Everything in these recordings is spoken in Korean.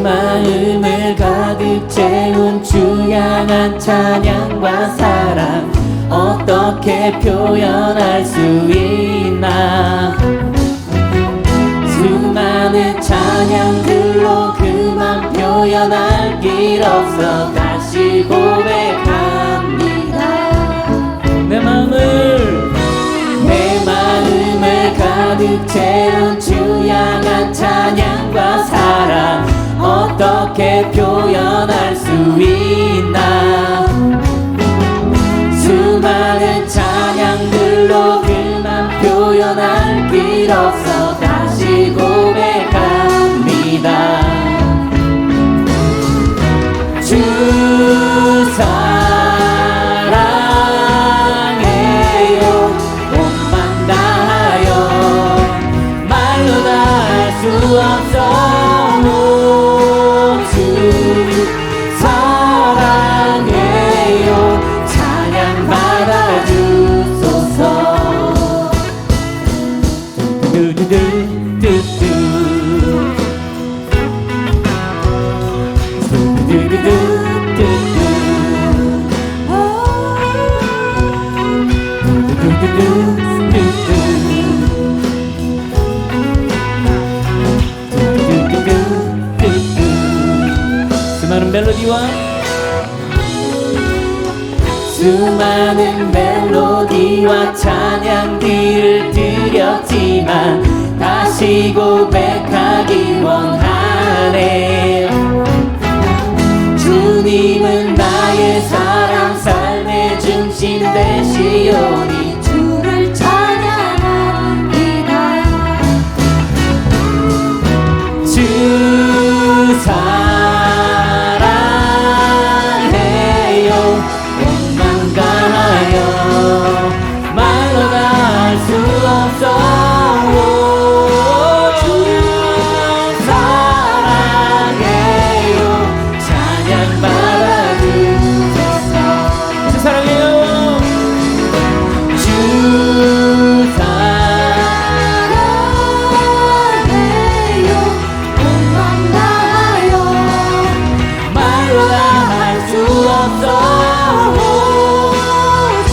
마음을 가득 채운 주 향한 찬양과 사랑 어떻게 표현할 수 있나. 수많은 찬양들로 그만 표현할 길 없어 다시 고백합니다. 내 마음을 가득 채운 주 향한 찬양과 사랑 어떻게 표현할 수 있나. 수많은 찬양들로 그만 표현할 길 없어 다시 고백합니다. 주 사랑해요. 몸만 다하여 말로 다 할 수 없어. 주 사랑해요. 찬양 받아주소서. 수많은 멜로디와 수많은 멜로디와 찬양들을 드렸지만 다시 고백하기 원하네. 주님은 나의 사랑 삶의 중심 되시오니 주를 찬양합니다. 주 사랑해요. 몸만 다하여 말로 다 할 수 없어. 주 사랑해요. 찬양 받아주소서. 주 사랑해요. 주 사랑해요. 몸만 다하여 말로 다 할 수 없어. 주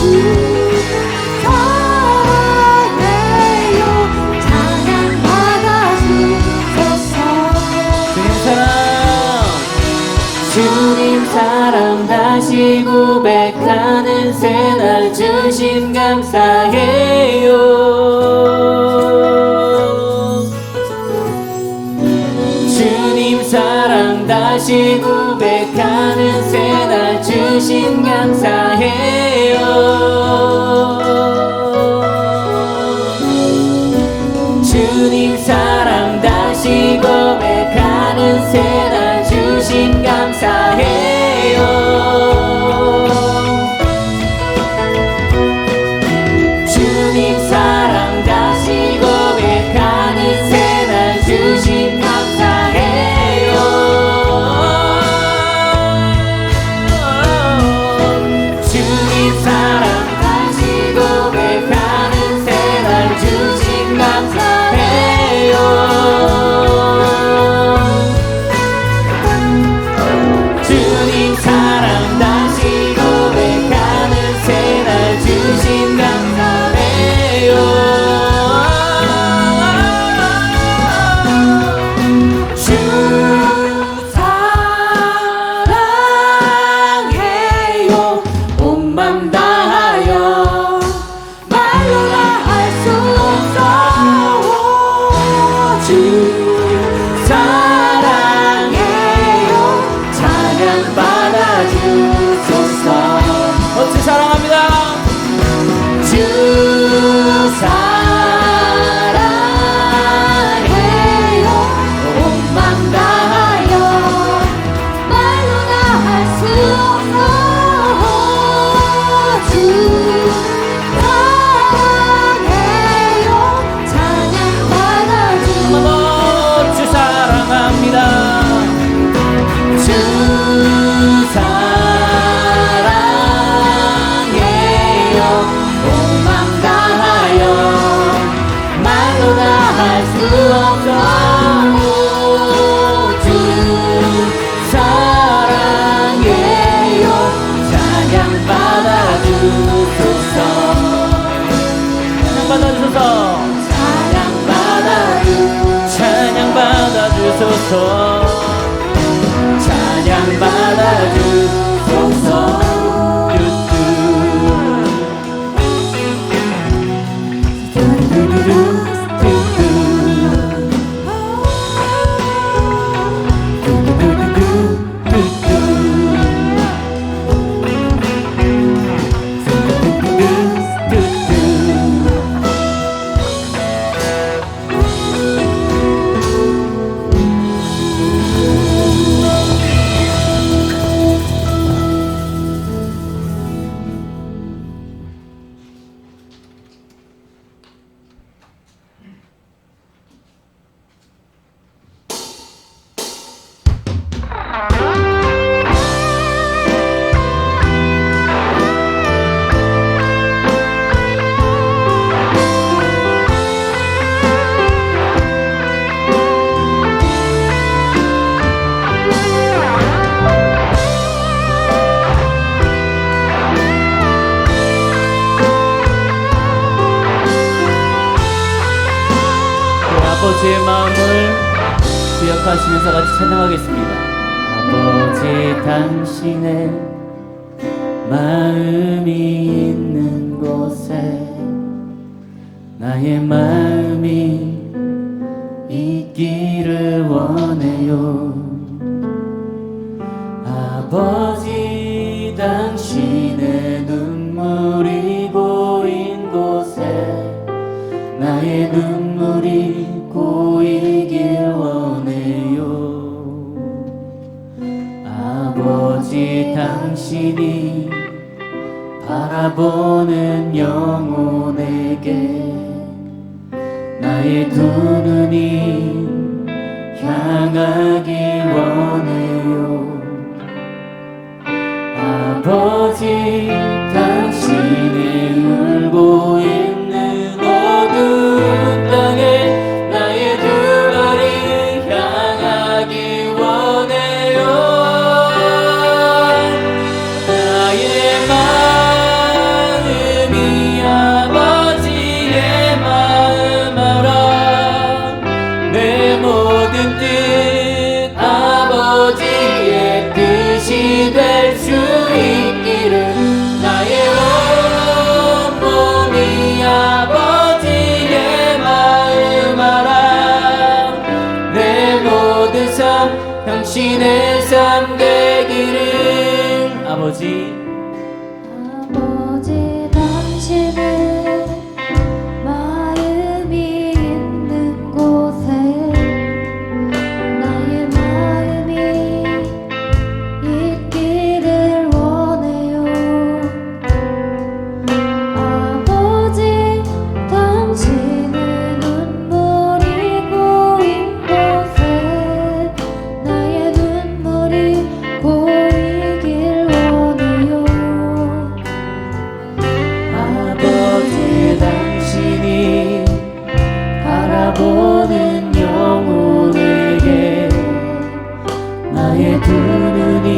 사랑해요. 찬양 받아주소서. 주님 사랑 다시 고백하는 새날 주심 감사해요. 주님 사랑 다시 고백하는 새날 주심 감사해요. 주님 사랑 다시 고백하는 새날 주심 감사해요. 주님 사랑 다시 고백하는 새날 주심 감사해요. 주님 사랑 다시 고백하는 새날 주심 감사해요. 주님 사랑 다시 고백하는 새날 주심 감사해요. 주 사랑해요. 온맘 다하여 말로 다 할 수 없어. 주 사랑해요. 찬양 받아주소서. 주 사랑합니다. 주 사랑해요. 온맘 다하여 말로 다 할 수 없어. 주 사랑해요. 찬양 받아주소서. 주 사랑합니다. 주 사랑해요. 온맘 다하여 말로 다 할 수 없어. 주 주소서. 찬양 받아주소서. 아버지의 마음을 기억하시면서 같이 찬양하겠습니다. 아버지 당신의 마음이 있는 곳에 나의 마음이 있기를 원해요. 아버지 당신의 눈물이 고인 곳에 나의 눈물이 고이길 원해요. 아버지 당신이 바라보는 영혼에게 나의 두 눈이 향하길 원해요. 아버지 당신이 울고 있는 어두운 땅에 나의 두 발이 향하길 원해요. 나의 마음이 아버지의 마음 알아. 내 모든 뜻 아버지의 뜻이 될 수 있기를. 나의 온몸이 아버지의 마음 알아. 내 모든 삶 당신의 삶 되기를. 아버지 당신의 마음이 있는 곳에 나의 마음이 있기를 원해요. 아버지 당신의 눈물이 고인 곳에 나의 눈물이 고이길 원해요. 아버지 당신이 바라보는 영혼에게 나의 두 눈이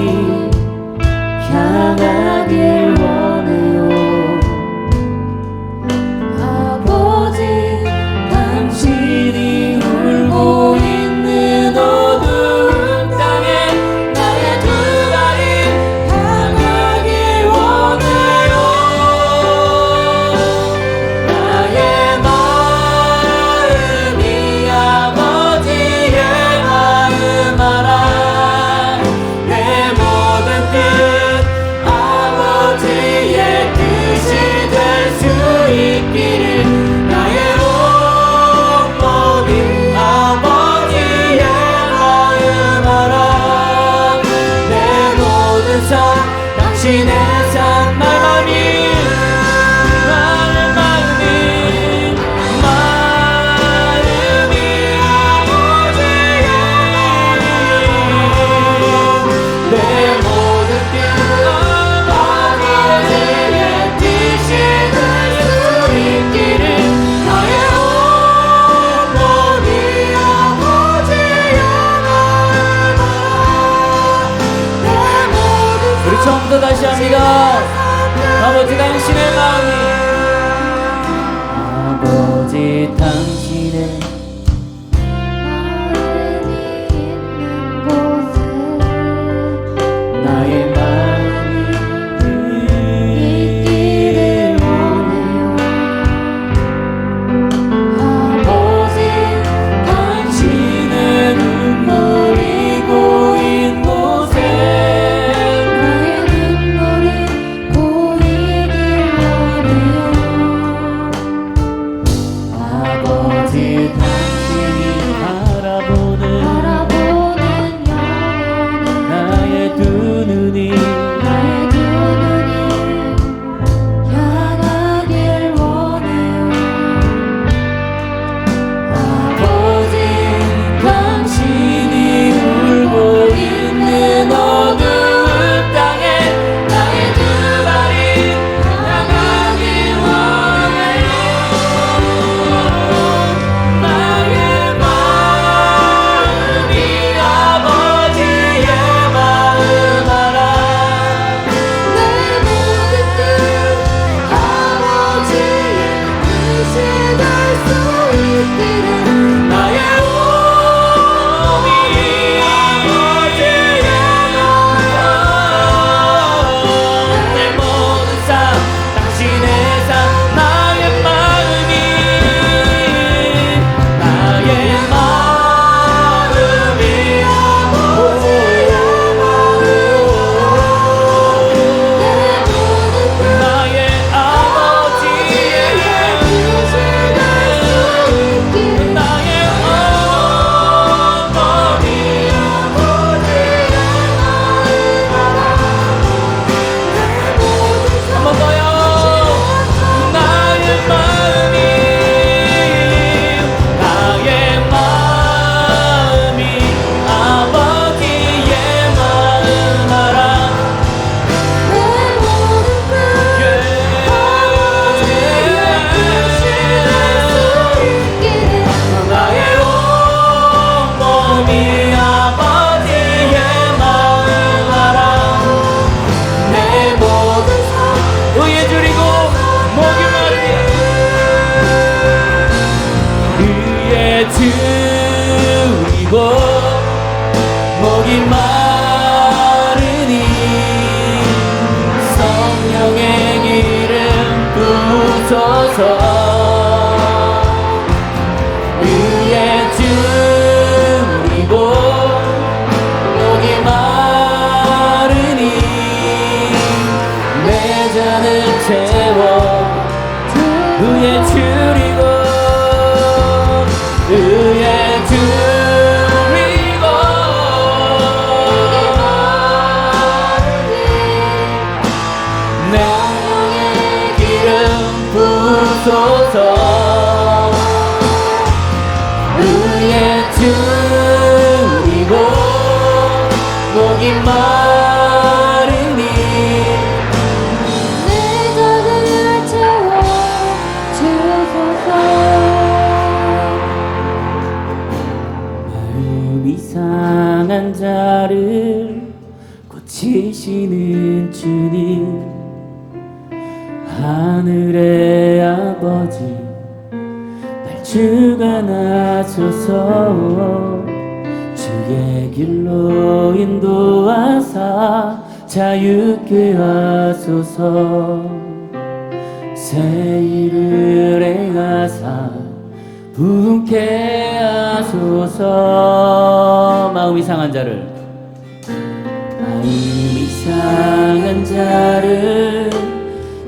향하길 원해요. 아버지 당신이 울고 있는 어두운 땅에 나의 두 발이 향하길 원해요. 나의 마음이 아버지의 마음 알아. 내 모든 뜻 아버지의 뜻이 될 수 있기를. 나의 온몸이 아버지의 마음 알아. 내 모든 삶 당신의 삶. 나의 마음이 아버지의 내 모든 뜻 아버지의 뜻이 될 수 있기를. 나의 온몸이 아버지의 마음 알아. 내 모든 우리 처음부터 다시 합니다. 아버지 당신의 마음이 아버지 당신의 마음이 있는 목이 마르니 성령의 기름 부으소서. 의에 주리고 목이 마르니 내 잔을 채워. 의에 주리고 의에 주리고 내 영의 기름 부으소서. 의에 주리고 목이 마르니 내 잔을 채워 주소서. 마음이 상한 자를 고치시는 주님, 하늘의 아버지 날 주관하소서. 주의 길로 인도하사 자유케 하소서. 새 일을 행하사 부흥케 하소서. 마음이 상한 자를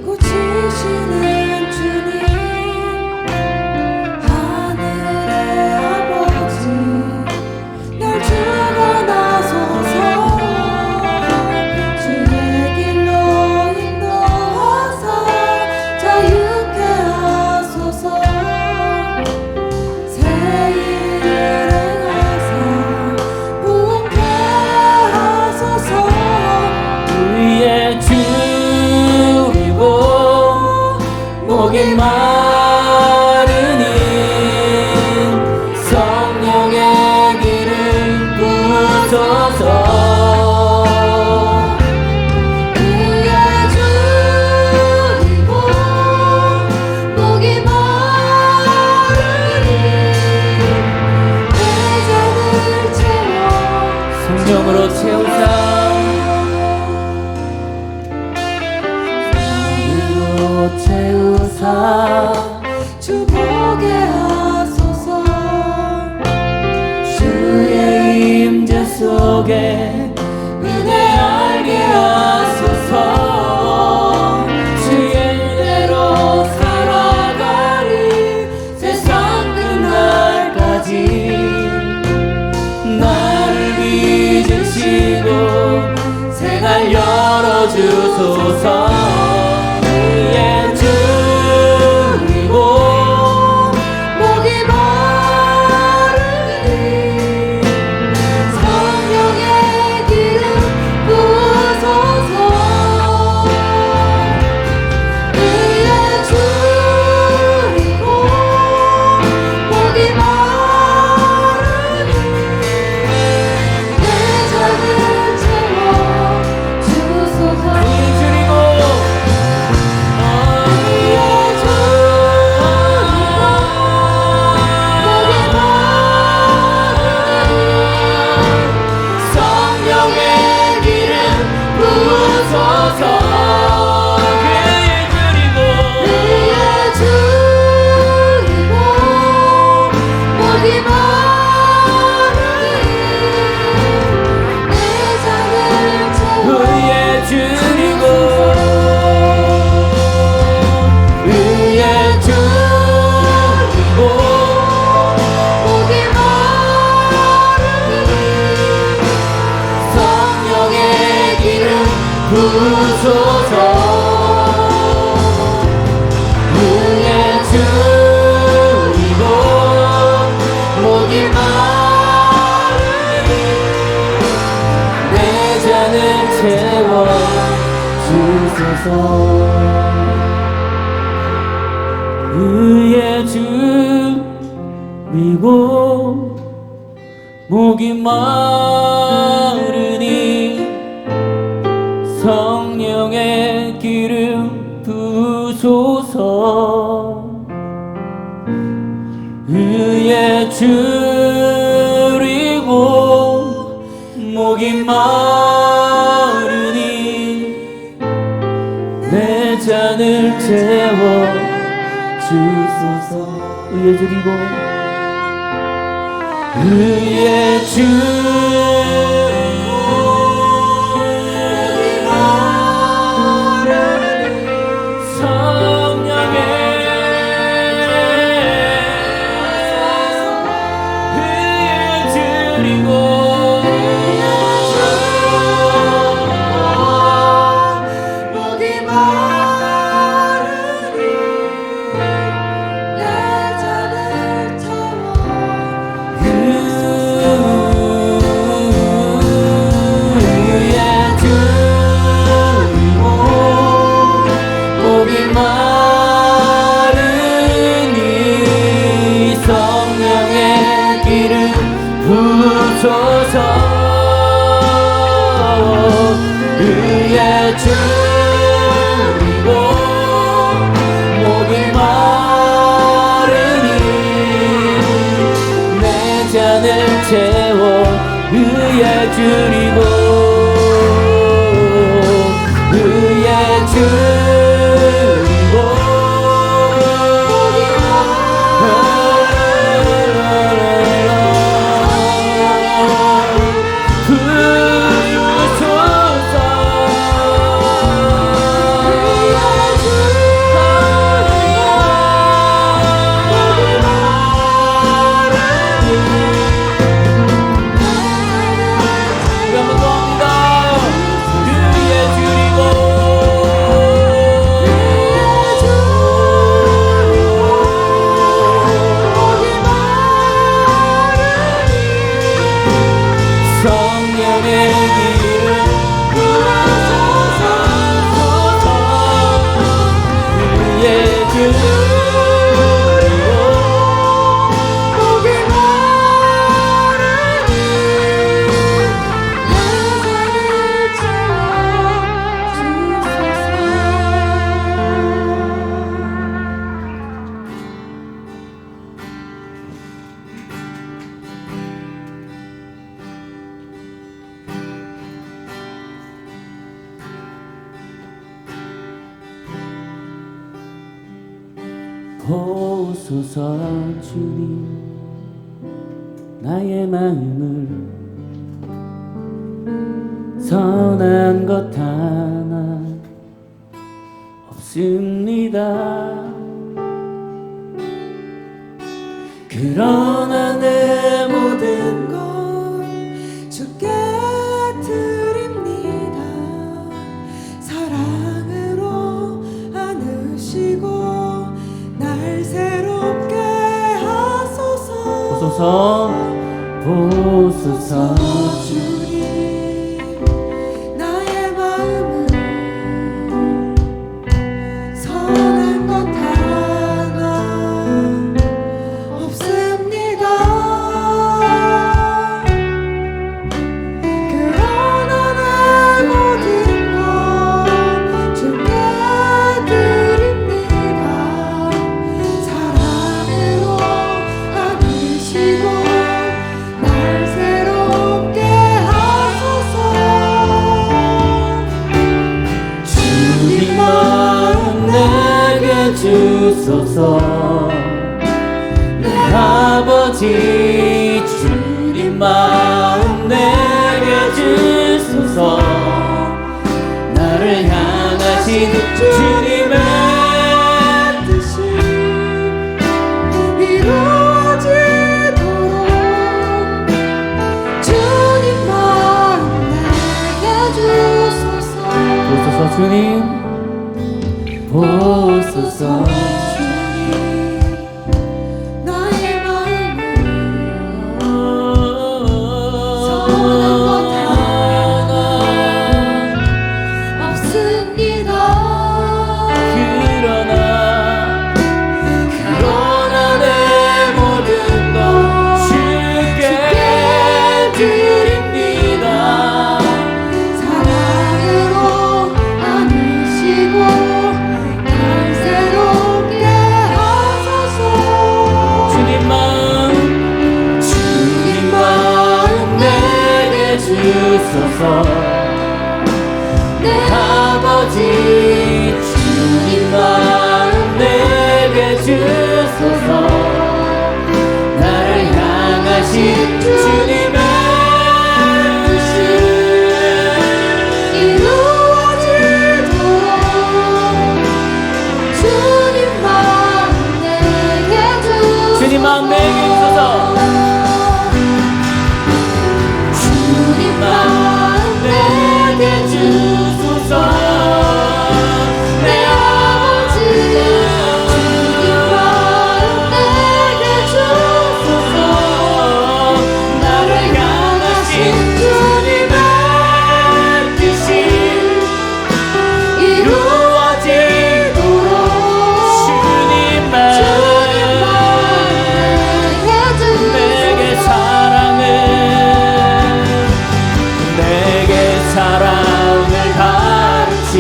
고치시는 주님, 하늘의 아버지 날 주관하소서. 주의 길로 인도하사 자유케 하소서. 새 일을 행하사 부흥케 하소서. 위에 주리고 목이 마르니 성령의 기름 부으소서. 의에 주리고 목이 마르니 내 잔을 채워 성령으로 채우사. 채우사 주 보게 하소서. 주의 임재 속에 은혜 알게 하소서. 주의 은혜로 살아가리 세상 끝날까지. 나를 빚으시고 생활 열어주소서. 목이 마르니 성령의 기름 부으소서. 의에 주리고 목이 마르니 내 잔을 채워 주소서. 부소서. 의에 주리고 목이 마르니 내 잔을 채워 주소서. 의에 주리고 목이 마르니 성령의 기름 부소서. 의에 주리고 목이 마르니 내 잔을 채워 주소서. 의에 줄이고 의에 줄이고 성령의 의에 줄이고 목이 마르니 내 잔을 채워 의에 줄이고 목이 마르니 성령의 기름 부소서. 의에 줄이고 목이 마르니 내 잔을 채워 의에 줄이고 의에 줄이고 보소서. 주님 나의 마음을 선한 것 하나 없습니다. 그러나 내 모든 것 주께 드립니다. 사랑으로 안으시고 날 새롭게 하소서. 보소서. 보소서. 주님 나의 마음은 선한 것 하나 없습니다. 그러나 내 모든 것 주께 드립니다. 사랑으로 안으시고 날 새롭게 하소서. 주님 마음 내게 주소서. 내 아버지 주님 마음 내게 주소서. 나를 향하신 주님의 뜻이 이루어지도록 주님 마음 내게 주소서. 보소서. 주님 보소서. 주님 나의 마음은 선한 것 하나 없습니다. 그러나 내 모든 것 주께 드립니다. 사랑으로 안으시고 날 새롭게 주소서. 내 아버지 주님 마음 내게 주소서. 나를 향하신 주님의 뜻이 이루어지도록 주님 마음 내게 주소서. 주님 마음 내게 주소서. 주님 마음 내게 주소서. 내 아버지 주님 마음 내게 주소서. 나를 향하신 주님의 뜻이 이루어지도록 주님 마음 내게 사랑을 가르치소서.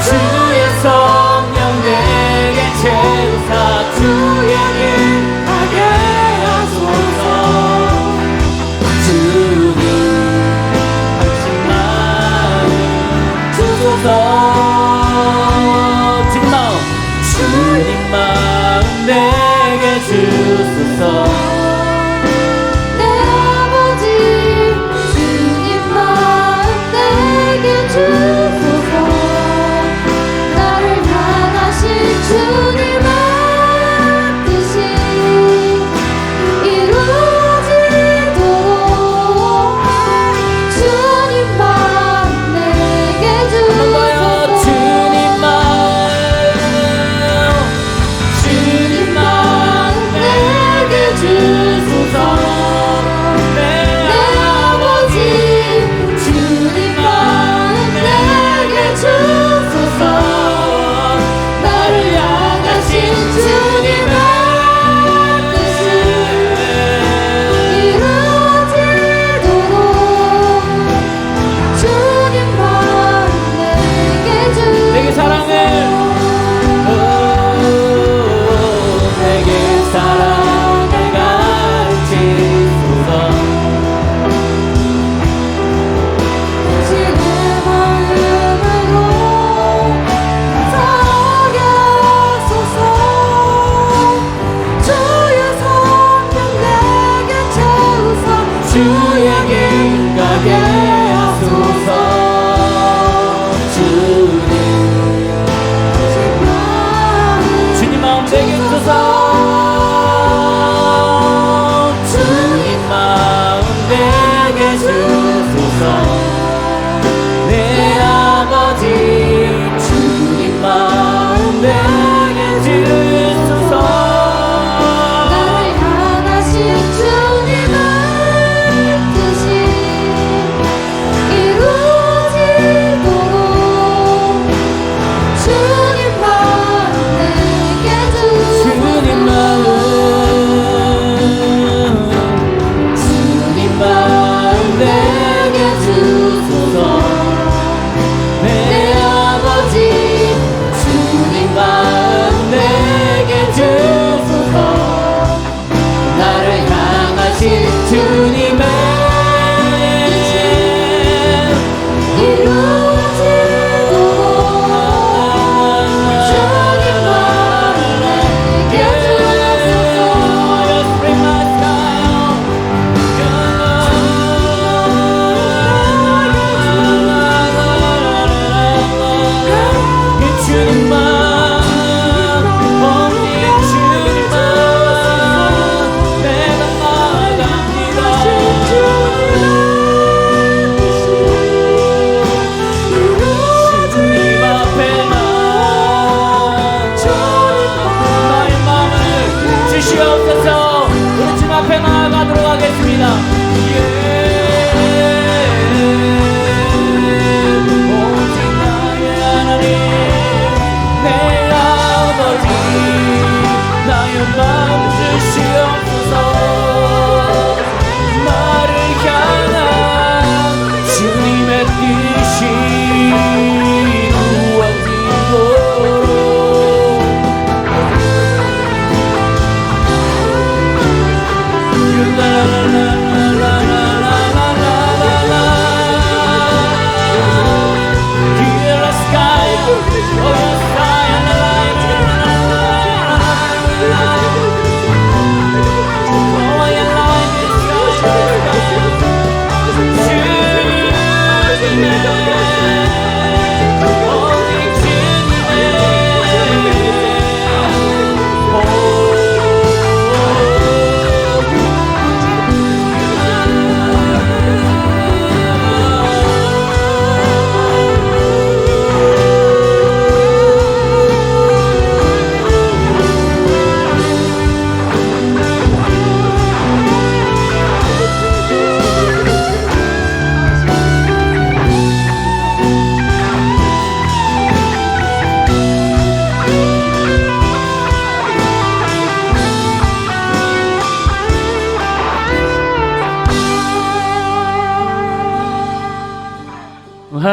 주의 성령 내게 채우사 주의 길 가게 하소서. 주님 당신 마음 주소서. 주님 마음 내게 주소서. 내 아버지 주님 마음 내게 주소서. 나를 향하신 주님의 뜻이 이루어지도록 주님 마음 내게 주소서. 주님 마음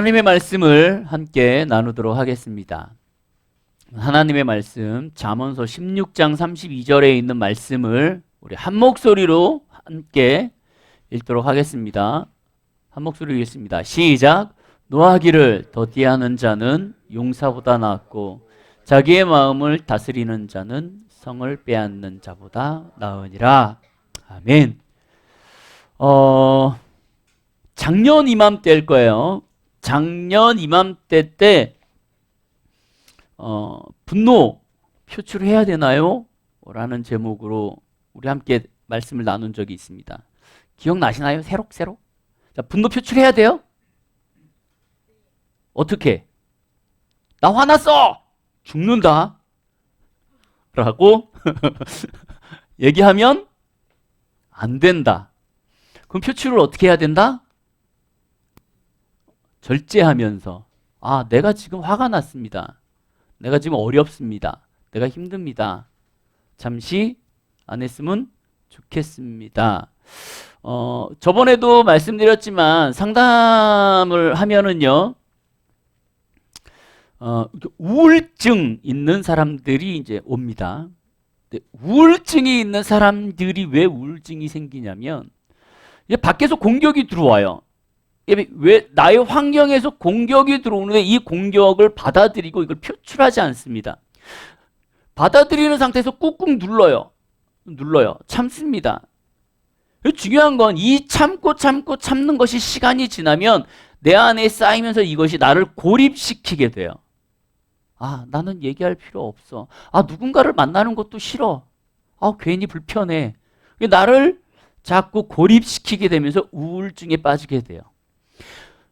하나님의 말씀을 함께 나누도록 하겠습니다. 하나님의 말씀 잠언서 16장 32절에 있는 말씀을 우리 한 목소리로 함께 읽도록 하겠습니다. 한 목소리로 읽겠습니다. 시작. 노하기를 더디하는 자는 용사보다 낫고 자기의 마음을 다스리는 자는 성을 빼앗는 자보다 나으니라. 아멘. 작년 이맘때일 거예요. 작년 이맘때 때 분노 표출해야 되나요? 라는 제목으로 우리 함께 말씀을 나눈 적이 있습니다. 기억나시나요? 새록새록? 자, 분노 표출해야 돼요? 어떻게? 나 화났어! 죽는다. 라고 얘기하면 안 된다. 그럼 표출을 어떻게 해야 된다? 절제하면서, 아, 내가 지금 화가 났습니다. 내가 지금 어렵습니다. 내가 힘듭니다. 잠시 안 했으면 좋겠습니다. 저번에도 말씀드렸지만 상담을 하면은요, 우울증 있는 사람들이 이제 옵니다. 근데 우울증이 있는 사람들이 왜 우울증이 생기냐면, 이제 밖에서 공격이 들어와요. 왜 나의 환경에서 공격이 들어오는데 이 공격을 받아들이고 이걸 표출하지 않습니다. 받아들이는 상태에서 꾹꾹 눌러요. 참습니다. 중요한 건 이 참는 것이 시간이 지나면 내 안에 쌓이면서 이것이 나를 고립시키게 돼요. 아, 나는 얘기할 필요 없어. 아, 누군가를 만나는 것도 싫어. 아, 괜히 불편해. 나를 자꾸 고립시키게 되면서 우울증에 빠지게 돼요.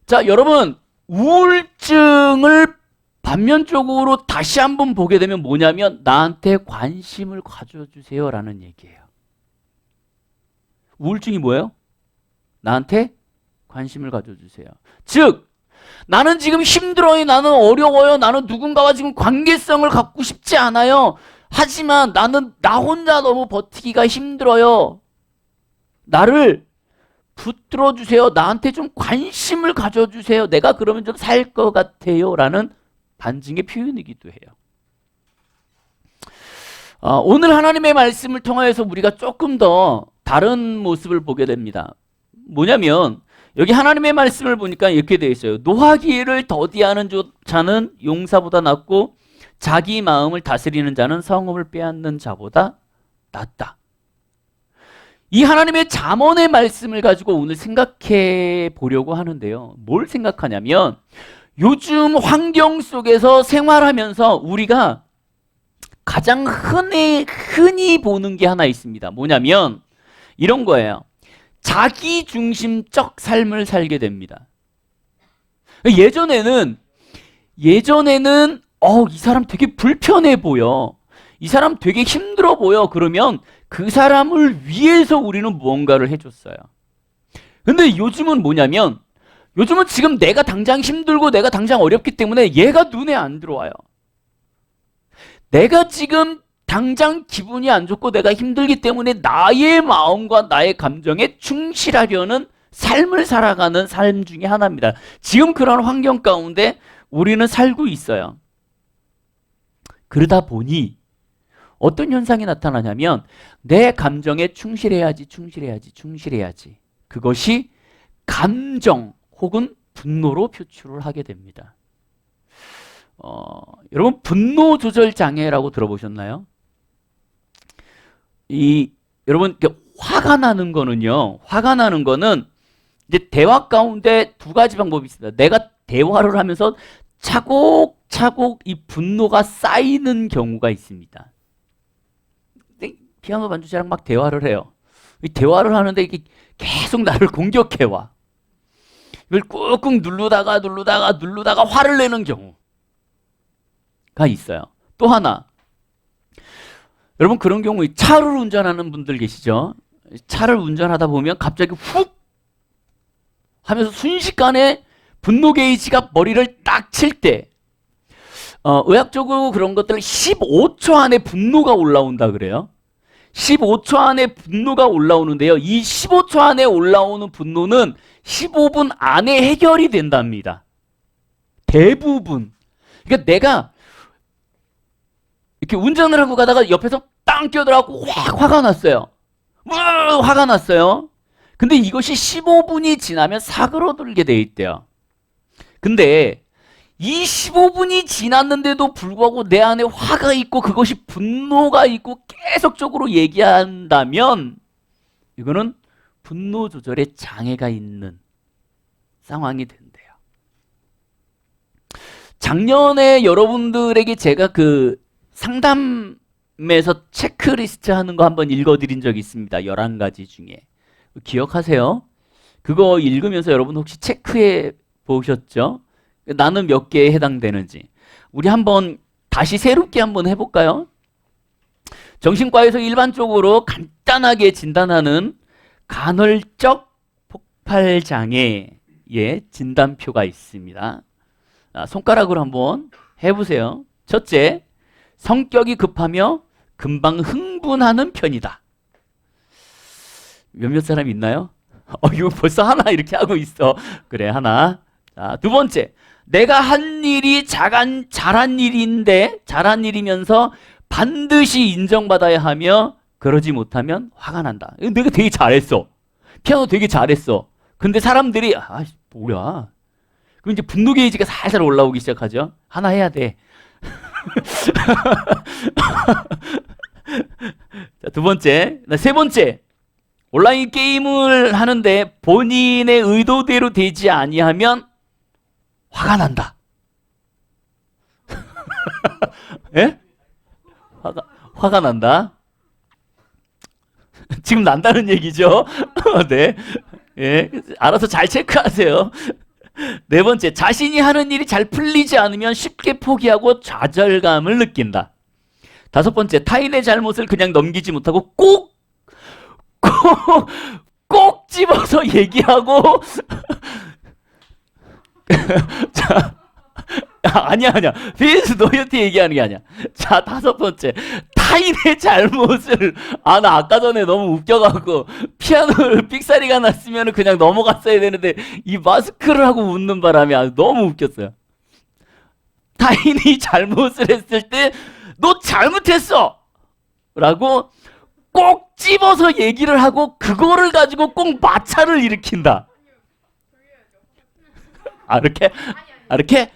자, 여러분, 우울증을 반면적으로 다시 한번 보게 되면 뭐냐면 나한테 관심을 가져주세요 라는 얘기예요. 우울증이 뭐예요? 나한테 관심을 가져주세요. 즉, 나는 지금 힘들어요. 나는 어려워요. 나는 누군가와 지금 관계성을 갖고 싶지 않아요. 하지만 나는 나 혼자 너무 버티기가 힘들어요. 나를 붙들어 주세요. 나한테 좀 관심을 가져주세요. 내가 그러면 좀 살 것 같아요. 라는 반증의 표현이기도 해요. 오늘 하나님의 말씀을 통하여서 우리가 조금 더 다른 모습을 보게 됩니다. 뭐냐면 여기 하나님의 말씀을 보니까 이렇게 되어 있어요. 노하기를 더디하는 자는 용사보다 낫고 자기 마음을 다스리는 자는 성읍을 빼앗는 자보다 낫다. 이 하나님의 잠언의 말씀을 가지고 오늘 생각해 보려고 하는데요. 뭘 생각하냐면 요즘 환경 속에서 생활하면서 우리가 가장 흔히 보는 게 하나 있습니다. 뭐냐면 이런 거예요. 자기중심적 삶을 살게 됩니다. 예전에는 이 사람 되게 불편해 보여. 이 사람 되게 힘들어 보여. 그러면 그 사람을 위해서 우리는 무언가를 해줬어요. 근데 요즘은 뭐냐면 요즘은 지금 내가 당장 힘들고 내가 당장 어렵기 때문에 얘가 눈에 안 들어와요. 내가 지금 당장 기분이 안 좋고 내가 힘들기 때문에 나의 마음과 나의 감정에 충실하려는 삶을 살아가는 삶 중에 하나입니다. 지금 그런 환경 가운데 우리는 살고 있어요. 그러다 보니 어떤 현상이 나타나냐면 내 감정에 충실해야지. 그것이 감정 혹은 분노로 표출을 하게 됩니다. 여러분 분노 조절 장애라고 들어보셨나요? 여러분 화가 나는 거는 이제 대화 가운데 두 가지 방법이 있습니다. 내가 대화를 하면서 차곡차곡 이 분노가 쌓이는 경우가 있습니다. 피아노 반주자랑 막 대화를 해요. 이 대화를 하는데 이게 계속 나를 공격해와. 이걸 꾹꾹 누르다가 화를 내는 경우가 있어요. 또 하나, 여러분 그런 경우 차를 운전하는 분들 계시죠? 차를 운전하다 보면 갑자기 훅 하면서 순식간에 분노 게이지가 머리를 딱 칠 때 의학적으로 그런 것들을 15초 안에 분노가 올라온다 그래요. 15초 안에 분노가 올라오는데요. 이 15초 안에 올라오는 분노는 15분 안에 해결이 된답니다. 대부분. 그러니까 내가 이렇게 운전을 하고 가다가 옆에서 땅 끼어들어갖고 확 화가 났어요. 화가 났어요. 근데 이것이 15분이 지나면 사그러들게 돼 있대요. 근데 이 15분이 지났는데도 불구하고 내 안에 화가 있고 그것이 분노가 있고 계속적으로 얘기한다면 이거는 분노 조절에 장애가 있는 상황이 된대요. 작년에 여러분들에게 제가 그 상담에서 체크리스트 하는 거 한번 읽어드린 적이 있습니다. 11가지 중에. 기억하세요? 그거 읽으면서 여러분 혹시 체크해 보셨죠? 나는 몇 개에 해당되는지. 우리 한번 다시 새롭게 한번 해볼까요? 정신과에서 일반적으로 간단하게 진단하는 간헐적 폭발장애의 진단표가 있습니다. 손가락으로 한번 해보세요. 첫째, 성격이 급하며 금방 흥분하는 편이다. 몇몇 사람 있나요? 이거 벌써 하나 이렇게 하고 있어. 그래, 하나. 자, 두 번째, 내가 한 일이 잘한 일이면서 반드시 인정받아야 하며 그러지 못하면 화가 난다. 내가 되게 잘했어. 피아노 되게 잘했어. 근데 사람들이 뭐야. 그럼 이제 분노 게이지가 살살 올라오기 시작하죠. 하나 해야 돼. 자, 두 번째. 세 번째. 온라인 게임을 하는데 본인의 의도대로 되지 아니하면 화가 난다. 예? 화가 난다. 지금 난다는 얘기죠. 네. 예. 알아서 잘 체크하세요. 네 번째, 자신이 하는 일이 잘 풀리지 않으면 쉽게 포기하고 좌절감을 느낀다. 다섯 번째, 타인의 잘못을 그냥 넘기지 못하고 꼭 집어서 얘기하고 자, 아니야. 비즈 너희한테 얘기하는 게 아니야. 자, 다섯 번째, 타인의 잘못을 나 아까 전에 너무 웃겨갖고 피아노를 삑사리가 났으면 그냥 넘어갔어야 되는데 이 마스크를 하고 웃는 바람에 너무 웃겼어요. 타인이 잘못을 했을 때 너 잘못했어! 라고 꼭 집어서 얘기를 하고 그거를 가지고 꼭 마찰을 일으킨다. 이렇게?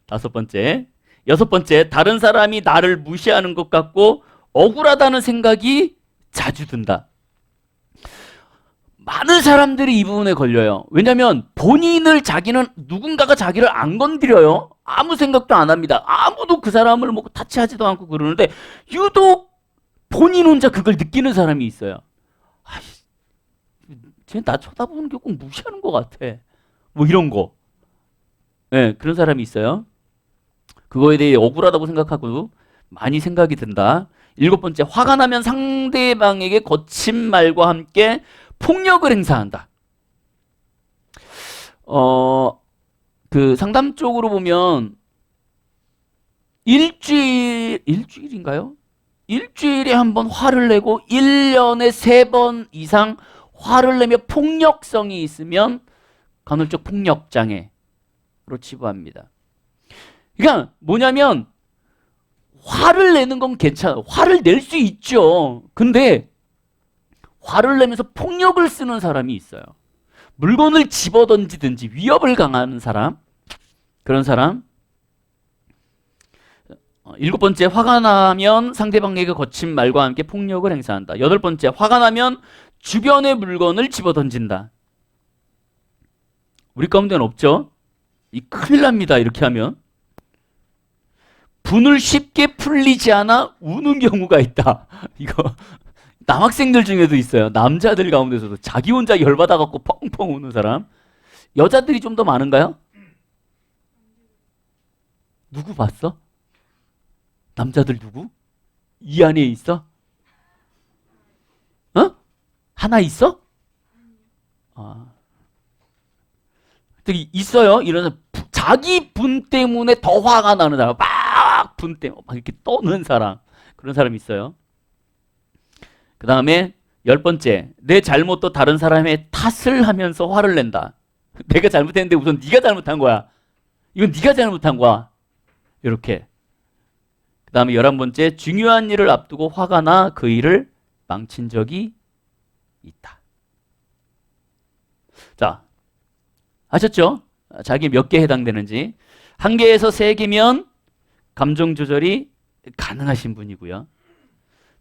다섯 번째. 여섯 번째, 다른 사람이 나를 무시하는 것 같고 억울하다는 생각이 자주 든다. 많은 사람들이 이 부분에 걸려요. 왜냐하면 자기는 누군가가 자기를 안 건드려요. 아무 생각도 안 합니다. 아무도 그 사람을 뭐 타치하지도 않고 그러는데 유독 본인 혼자 그걸 느끼는 사람이 있어요. 쟤 나 쳐다보는 게 꼭 무시하는 것 같아. 뭐 이런 거. 네, 그런 사람이 있어요. 그거에 대해 억울하다고 생각하고 많이 생각이 든다. 일곱 번째, 화가 나면 상대방에게 거친 말과 함께 폭력을 행사한다. 그 상담 쪽으로 보면 일주일인가요? 일주일에 한 번 화를 내고 1년에 3번 이상 화를 내며 폭력성이 있으면 간헐적 폭력 장애로 치부합니다. 그러니까 뭐냐면 화를 내는 건 괜찮아요. 화를 낼 수 있죠. 근데 화를 내면서 폭력을 쓰는 사람이 있어요. 물건을 집어던지든지 위협을 강하는 사람, 그런 사람. 일곱 번째, 화가 나면 상대방에게 거친 말과 함께 폭력을 행사한다. 여덟 번째, 화가 나면 주변의 물건을 집어던진다. 우리 가운데는 없죠? 큰일 납니다. 이렇게 하면. 분을 쉽게 풀리지 않아 우는 경우가 있다. 이거 남학생들 중에도 있어요. 남자들 가운데서도 자기 혼자 열받아갖고 펑펑 우는 사람. 여자들이 좀 더 많은가요? 누구 봤어? 남자들 누구? 이 안에 있어? 하나 있어? 저기 있어요. 이런 자기 분 때문에 더 화가 나는 사람, 막 분 때문에 막 이렇게 떠는 사람, 그런 사람이 있어요. 그 다음에 10번째, 내 잘못도 다른 사람의 탓을 하면서 화를 낸다. 내가 잘못했는데 우선 네가 잘못한 거야. 이건 네가 잘못한 거야. 이렇게. 그 다음에 11번째, 중요한 일을 앞두고 화가 나 그 일을 망친 적이 있다. 자, 아셨죠? 자기 몇 개 해당되는지. 1개에서 3개면 감정 조절이 가능하신 분이고요.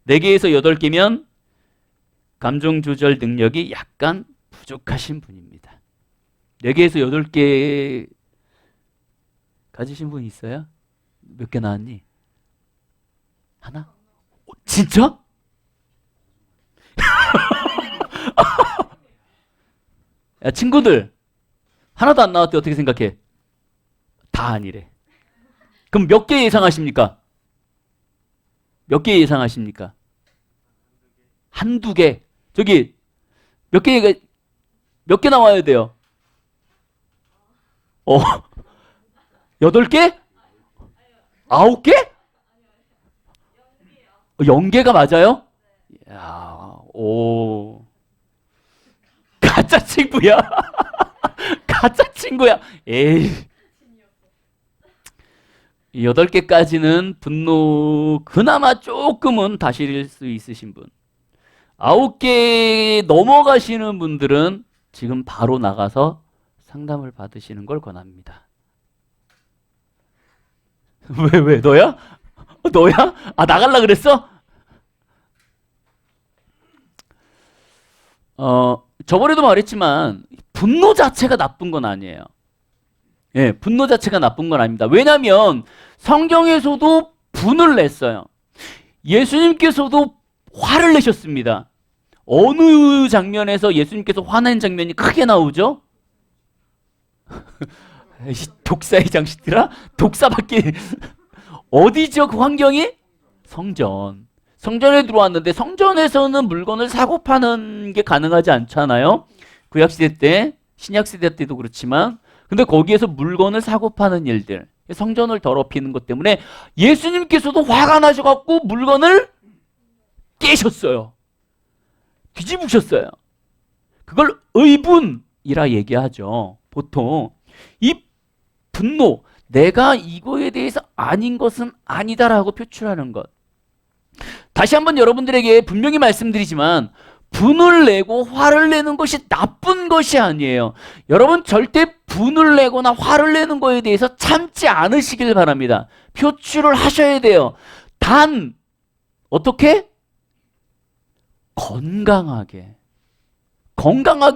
4개에서 8개면 감정 조절 능력이 약간 부족하신 분입니다. 4개에서 8개 가지신 분 있어요? 몇 개 나왔니? 하나? 진짜? 야, 친구들, 하나도 안 나왔대. 어떻게 생각해? 다 아니래. 그럼 몇 개 예상하십니까? 몇 개 예상하십니까? 한두 개. 저기 몇 개 나와야 돼요? 8개? 9개? 0개가 맞아요? 야, 오. 가짜 친구야. 가짜 친구야. 에이. 8개까지는 분노 그나마 조금은 다스릴 수 있으신 분. 9개 넘어가시는 분들은 지금 바로 나가서 상담을 받으시는 걸 권합니다. 왜, 너야? 너야? 아, 나갈라 그랬어? 저번에도 말했지만, 분노 자체가 나쁜 건 아니에요. 예, 분노 자체가 나쁜 건 아닙니다. 왜냐하면 성경에서도 분을 냈어요. 예수님께서도 화를 내셨습니다. 어느 장면에서 예수님께서 화낸 장면이 크게 나오죠? 독사의 장식들아? 독사밖에 어디죠? 그 환경이? 성전. 성전에 들어왔는데 성전에서는 물건을 사고 파는 게 가능하지 않잖아요. 구약시대 때, 신약시대 때도 그렇지만, 근데 거기에서 물건을 사고 파는 일들, 성전을 더럽히는 것 때문에 예수님께서도 화가 나셔갖고 물건을 깨셨어요. 뒤집으셨어요. 그걸 의분이라 얘기하죠. 보통 이 분노, 내가 이거에 대해서 아닌 것은 아니다라고 표출하는 것. 다시 한번 여러분들에게 분명히 말씀드리지만, 분을 내고 화를 내는 것이 나쁜 것이 아니에요. 여러분 절대 분을 내거나 화를 내는 거에 대해서 참지 않으시길 바랍니다. 표출을 하셔야 돼요. 단 어떻게? 건강하게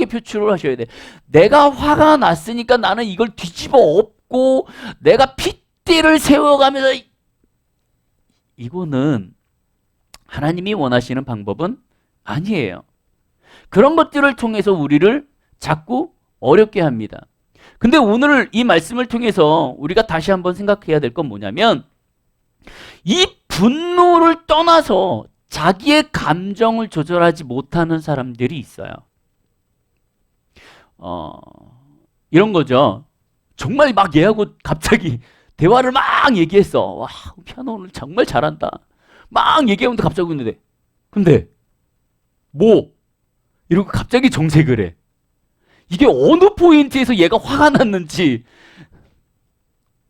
표출을 하셔야 돼. 내가 화가 났으니까 나는 이걸 뒤집어 엎고 내가 핏대를 세워가면서, 이거는 하나님이 원하시는 방법은 아니에요. 그런 것들을 통해서 우리를 자꾸 어렵게 합니다. 근데 오늘 이 말씀을 통해서 우리가 다시 한번 생각해야 될 건 뭐냐면, 이 분노를 떠나서 자기의 감정을 조절하지 못하는 사람들이 있어요. 이런 거죠. 정말 막 얘하고 갑자기 대화를 막 얘기했어. 와, 피아노 오늘 정말 잘한다. 막 얘기하면서 갑자기 있는데, 근데 뭐? 이러고 갑자기 정색을 해. 이게 어느 포인트에서 얘가 화가 났는지,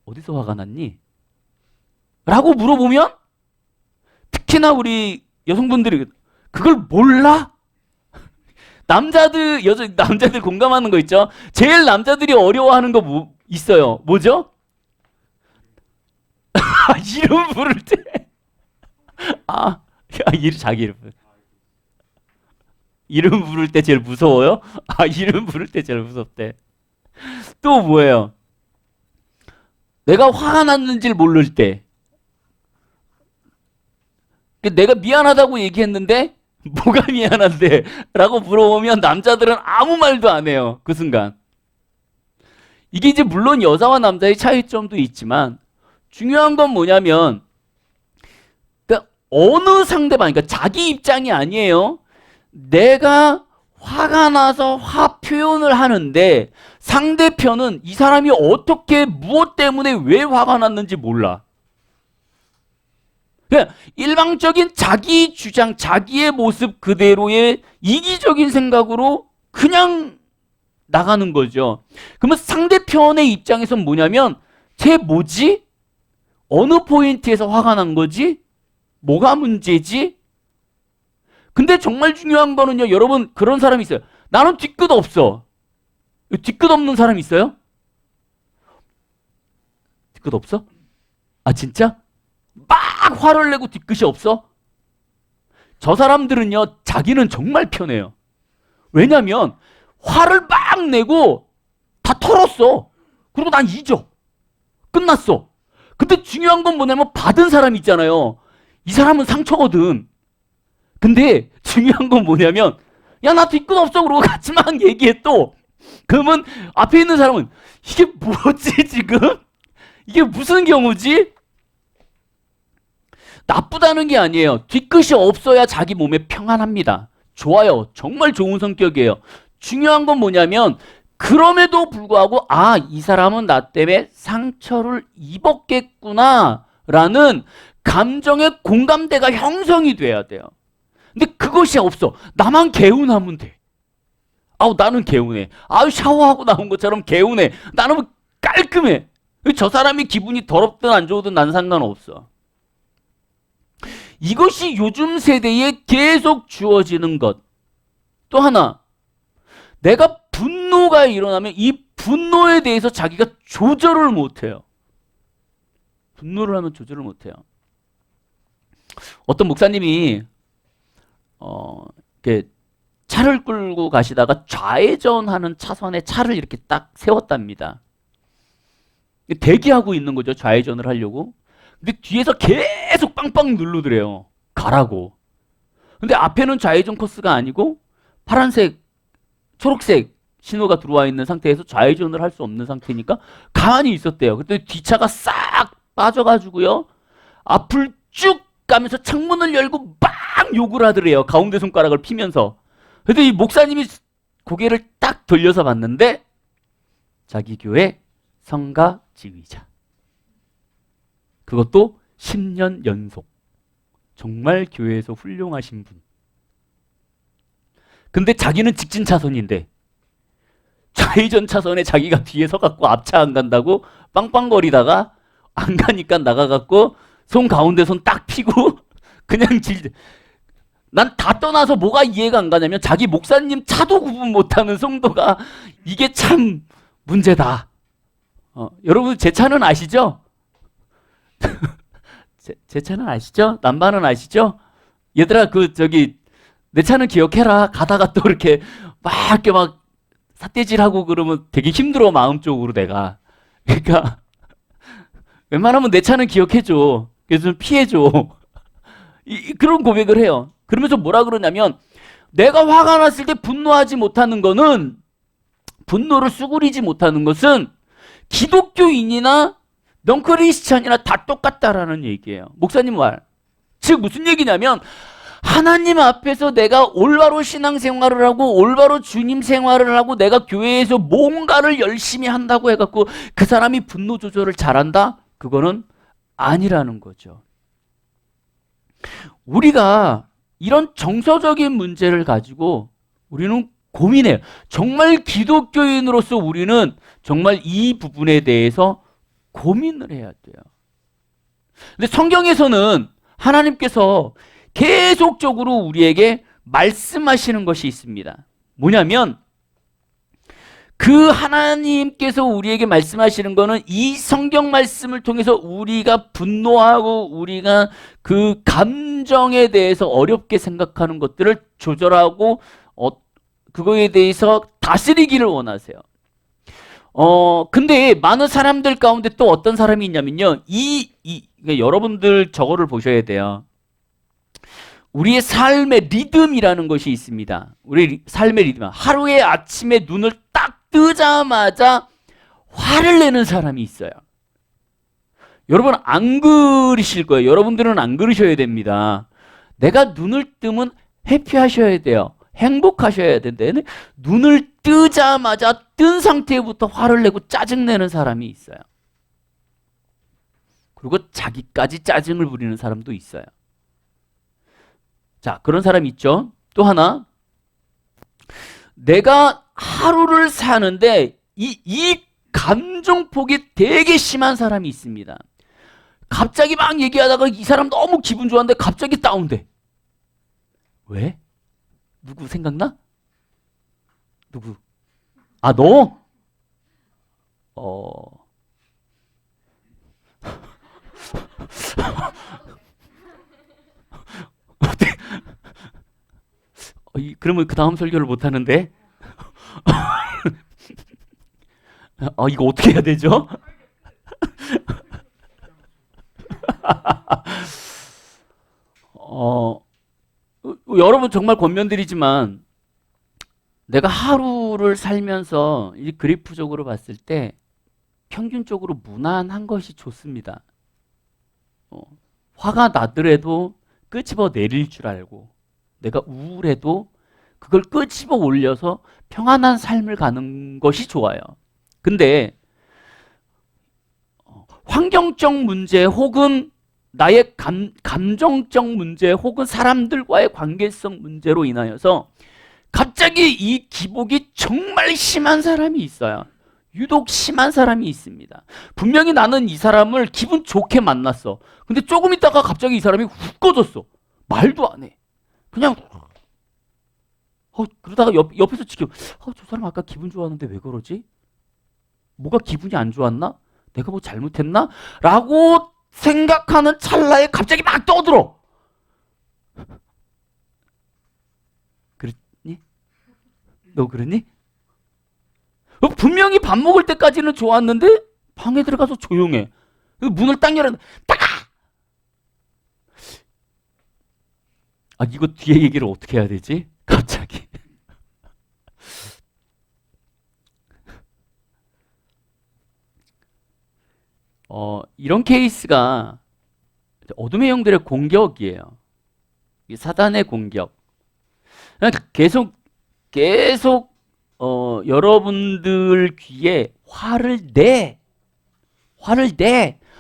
어디서 화가 났니? 라고 물어보면, 특히나 우리 여성분들이 그걸 몰라? 남자들 공감하는 거 있죠? 제일 남자들이 어려워하는 거 있어요. 뭐죠? 이름 부를 때. 자기 이름. 이름 부를 때 제일 무서워요? 이름 부를 때 제일 무섭대. 또 뭐예요? 내가 화가 났는지를 모를 때. 내가 미안하다고 얘기했는데 뭐가 미안한데? 라고 물어보면 남자들은 아무 말도 안 해요. 그 순간. 이게 이제 물론 여자와 남자의 차이점도 있지만, 중요한 건 뭐냐면, 그러니까 어느 상대방, 그러니까 자기 입장이 아니에요. 내가 화가 나서 화 표현을 하는데 상대편은 이 사람이 어떻게 무엇 때문에 왜 화가 났는지 몰라. 그냥 일방적인 자기 주장, 자기의 모습 그대로의 이기적인 생각으로 그냥 나가는 거죠. 그러면 상대편의 입장에선 뭐냐면 쟤 뭐지? 어느 포인트에서 화가 난 거지? 뭐가 문제지? 근데 정말 중요한 거는요, 여러분, 그런 사람이 있어요. 나는 뒤끝 없어. 뒤끝 없는 사람 있어요? 뒤끝 없어? 아, 진짜? 막 화를 내고 뒤끝이 없어? 저 사람들은요, 자기는 정말 편해요. 왜냐면 화를 막 내고 다 털었어. 그리고 난 잊어. 끝났어. 근데 중요한 건 뭐냐면 받은 사람 있잖아요. 이 사람은 상처거든. 근데 중요한 건 뭐냐면 야, 나 뒤끝 없어. 그러고 같이 막 얘기해 또. 그러면 앞에 있는 사람은 이게 뭐지 지금? 이게 무슨 경우지? 나쁘다는 게 아니에요. 뒤끝이 없어야 자기 몸에 평안합니다. 좋아요. 정말 좋은 성격이에요. 중요한 건 뭐냐면 그럼에도 불구하고 아, 이 사람은 나 때문에 상처를 입었겠구나 라는 감정의 공감대가 형성이 돼야 돼요. 근데 그것이 없어. 나만 개운하면 돼. 아우, 나는 개운해. 아우, 샤워하고 나온 것처럼 개운해. 나는 깔끔해. 저 사람이 기분이 더럽든 안 좋든 난 상관없어. 이것이 요즘 세대에 계속 주어지는 것. 또 하나, 내가 분노가 일어나면 이 분노에 대해서 자기가 조절을 못해요. 분노를 하면 조절을 못해요. 어떤 목사님이 이렇게 차를 끌고 가시다가 좌회전하는 차선에 차를 이렇게 딱 세웠답니다. 대기하고 있는 거죠. 좌회전을 하려고. 근데 뒤에서 계속 빵빵 누르더래요. 가라고. 근데 앞에는 좌회전 코스가 아니고 파란색, 초록색 신호가 들어와 있는 상태에서 좌회전을 할 수 없는 상태니까 가만히 있었대요. 그때 뒷차가 싹 빠져가지고요. 앞을 쭉 가면서 창문을 열고 막 욕을 하더래요. 가운데 손가락을 피면서. 근데 이 목사님이 고개를 딱 돌려서 봤는데 자기 교회 성가 지휘자. 그것도 10년 연속. 정말 교회에서 훌륭하신 분. 근데 자기는 직진 차선인데 좌회전 차선에 자기가 뒤에 서갖고 앞차 안 간다고 빵빵거리다가 안 가니까 나가갖고 손 가운데 손 딱 피고 그냥 난 다 떠나서 뭐가 이해가 안 가냐면 자기 목사님 차도 구분 못하는 성도가 이게 참 문제다. 여러분 제 차는 아시죠? 제 차는 아시죠? 남바는 아시죠? 얘들아 내 차는 기억해라. 가다가 또 이렇게 막 삿대질하고 그러면 되게 힘들어 마음적으로 내가. 그러니까 웬만하면 내 차는 기억해줘. 그래서 좀 피해줘. 그런 고백을 해요. 그러면서 뭐라 그러냐면 내가 화가 났을 때 분노하지 못하는 거는 분노를 수그리지 못하는 것은 기독교인이나 넌 크리스찬이나 다 똑같다라는 얘기예요. 목사님 말. 즉 무슨 얘기냐면 하나님 앞에서 내가 올바로 신앙생활을 하고 올바로 주님 생활을 하고 내가 교회에서 뭔가를 열심히 한다고 해갖고 그 사람이 분노 조절을 잘한다? 그거는 아니라는 거죠. 우리가 이런 정서적인 문제를 가지고 우리는 고민해요. 정말 기독교인으로서 우리는 정말 이 부분에 대해서 고민을 해야 돼요. 근데 성경에서는 하나님께서 계속적으로 우리에게 말씀하시는 것이 있습니다. 뭐냐면 그 하나님께서 우리에게 말씀하시는 거는 이 성경 말씀을 통해서 우리가 분노하고 우리가 그 감정에 대해서 어렵게 생각하는 것들을 조절하고 그거에 대해서 다스리기를 원하세요. 근데 많은 사람들 가운데 또 어떤 사람이 있냐면요. 그러니까 여러분들 저거를 보셔야 돼요. 우리의 삶의 리듬이라는 것이 있습니다. 우리 삶의 리듬. 하루에 아침에 눈을 딱 뜨자마자 화를 내는 사람이 있어요. 여러분 안 그러실 거예요. 여러분들은 안 그러셔야 됩니다. 내가 눈을 뜨면 해피하셔야 돼요. 행복하셔야 되는데 눈을 뜨자마자 뜬 상태부터 화를 내고 짜증내는 사람이 있어요. 그리고 자기까지 짜증을 부리는 사람도 있어요. 자, 그런 사람이 있죠. 또 하나, 내가 하루를 사는데 이 감정폭이 되게 심한 사람이 있습니다. 갑자기 막 얘기하다가 이 사람 너무 기분 좋았는데 갑자기 다운돼. 왜? 누구 생각나? 누구? 아, 너? 그러면 그 다음 설교를 못 하는데? 이거 어떻게 해야 되죠? 여러분 정말 권면드리지만 내가 하루를 살면서 이 그래프적으로 봤을 때 평균적으로 무난한 것이 좋습니다. 화가 나더라도 끄집어 내릴 줄 알고 내가 우울해도 그걸 끄집어 올려서 평안한 삶을 가는 것이 좋아요. 근데 환경적 문제 혹은 나의 감정적 문제 혹은 사람들과의 관계성 문제로 인하여서 갑자기 이 기복이 정말 심한 사람이 있어요. 유독 심한 사람이 있습니다. 분명히 나는 이 사람을 기분 좋게 만났어. 근데 조금 있다가 갑자기 이 사람이 훅 꺼졌어. 말도 안 해. 그냥 그러다가 옆에서 지켜. 저 사람 아까 기분 좋았는데 왜 그러지? 뭐가 기분이 안 좋았나? 내가 뭐 잘못했나? 라고 생각하는 찰나에 갑자기 막 떠들어. 그랬니? 너 그랬니? 분명히 밥 먹을 때까지는 좋았는데 방에 들어가서 조용해. 문을 딱 열었는데 딱! 이거 뒤에 얘기를 어떻게 해야 되지? 갑자기. 이런 케이스가 어둠의 영들의 공격이에요. 사단의 공격. 계속 여러분들 귀에 화를 내.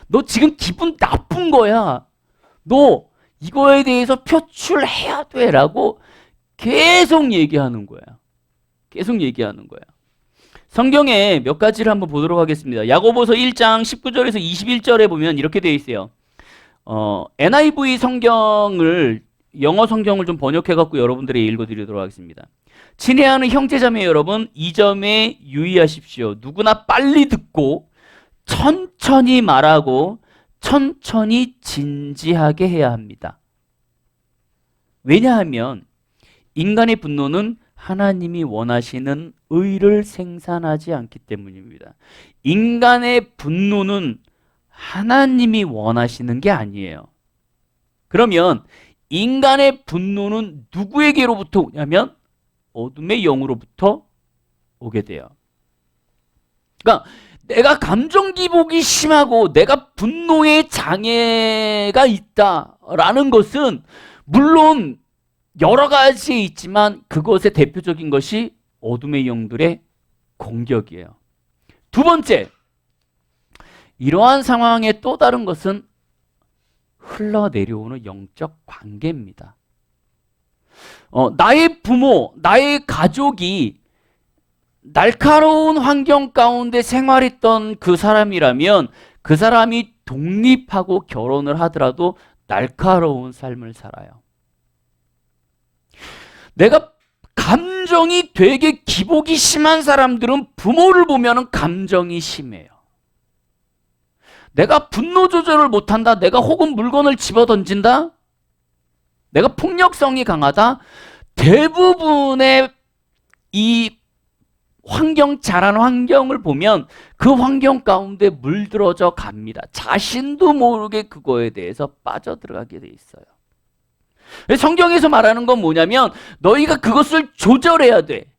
너 지금 기분 나쁜 거야. 너 이거에 대해서 표출해야 돼. 라고 계속 얘기하는 거야. 성경에 몇 가지를 한번 보도록 하겠습니다. 야고보서 1장 19절에서 21절에 보면 이렇게 되어 있어요. NIV 성경을 영어 성경을 좀 번역해 갖고 여러분들에게 읽어드리도록 하겠습니다. 친애하는 형제자매 여러분, 이 점에 유의하십시오. 누구나 빨리 듣고 천천히 말하고 천천히 진지하게 해야 합니다. 왜냐하면 인간의 분노는 하나님이 원하시는 의를 생산하지 않기 때문입니다. 인간의 분노는 하나님이 원하시는 게 아니에요. 그러면 인간의 분노는 누구에게로부터 오냐면 어둠의 영으로부터 오게 돼요. 그러니까 내가 감정 기복이 심하고 내가 분노의 장애가 있다라는 것은 물론 여러 가지 있지만 그것의 대표적인 것이 어둠의 영들의 공격이에요. 두 번째, 이러한 상황의 또 다른 것은 흘러내려오는 영적 관계입니다. 나의 부모, 나의 가족이 날카로운 환경 가운데 생활했던 그 사람이라면 그 사람이 독립하고 결혼을 하더라도 날카로운 삶을 살아요. 내가 감정이 되게 기복이 심한 사람들은 부모를 보면 감정이 심해요. 내가 분노 조절을 못한다. 내가 혹은 물건을 집어던진다. 내가 폭력성이 강하다. 대부분의 이 자란 환경을 보면 그 환경 가운데 물들어져 갑니다. 자신도 모르게 그거에 대해서 빠져들어가게 돼 있어요. 성경에서 말하는 건 뭐냐면 너희가 그것을 조절해야 돼.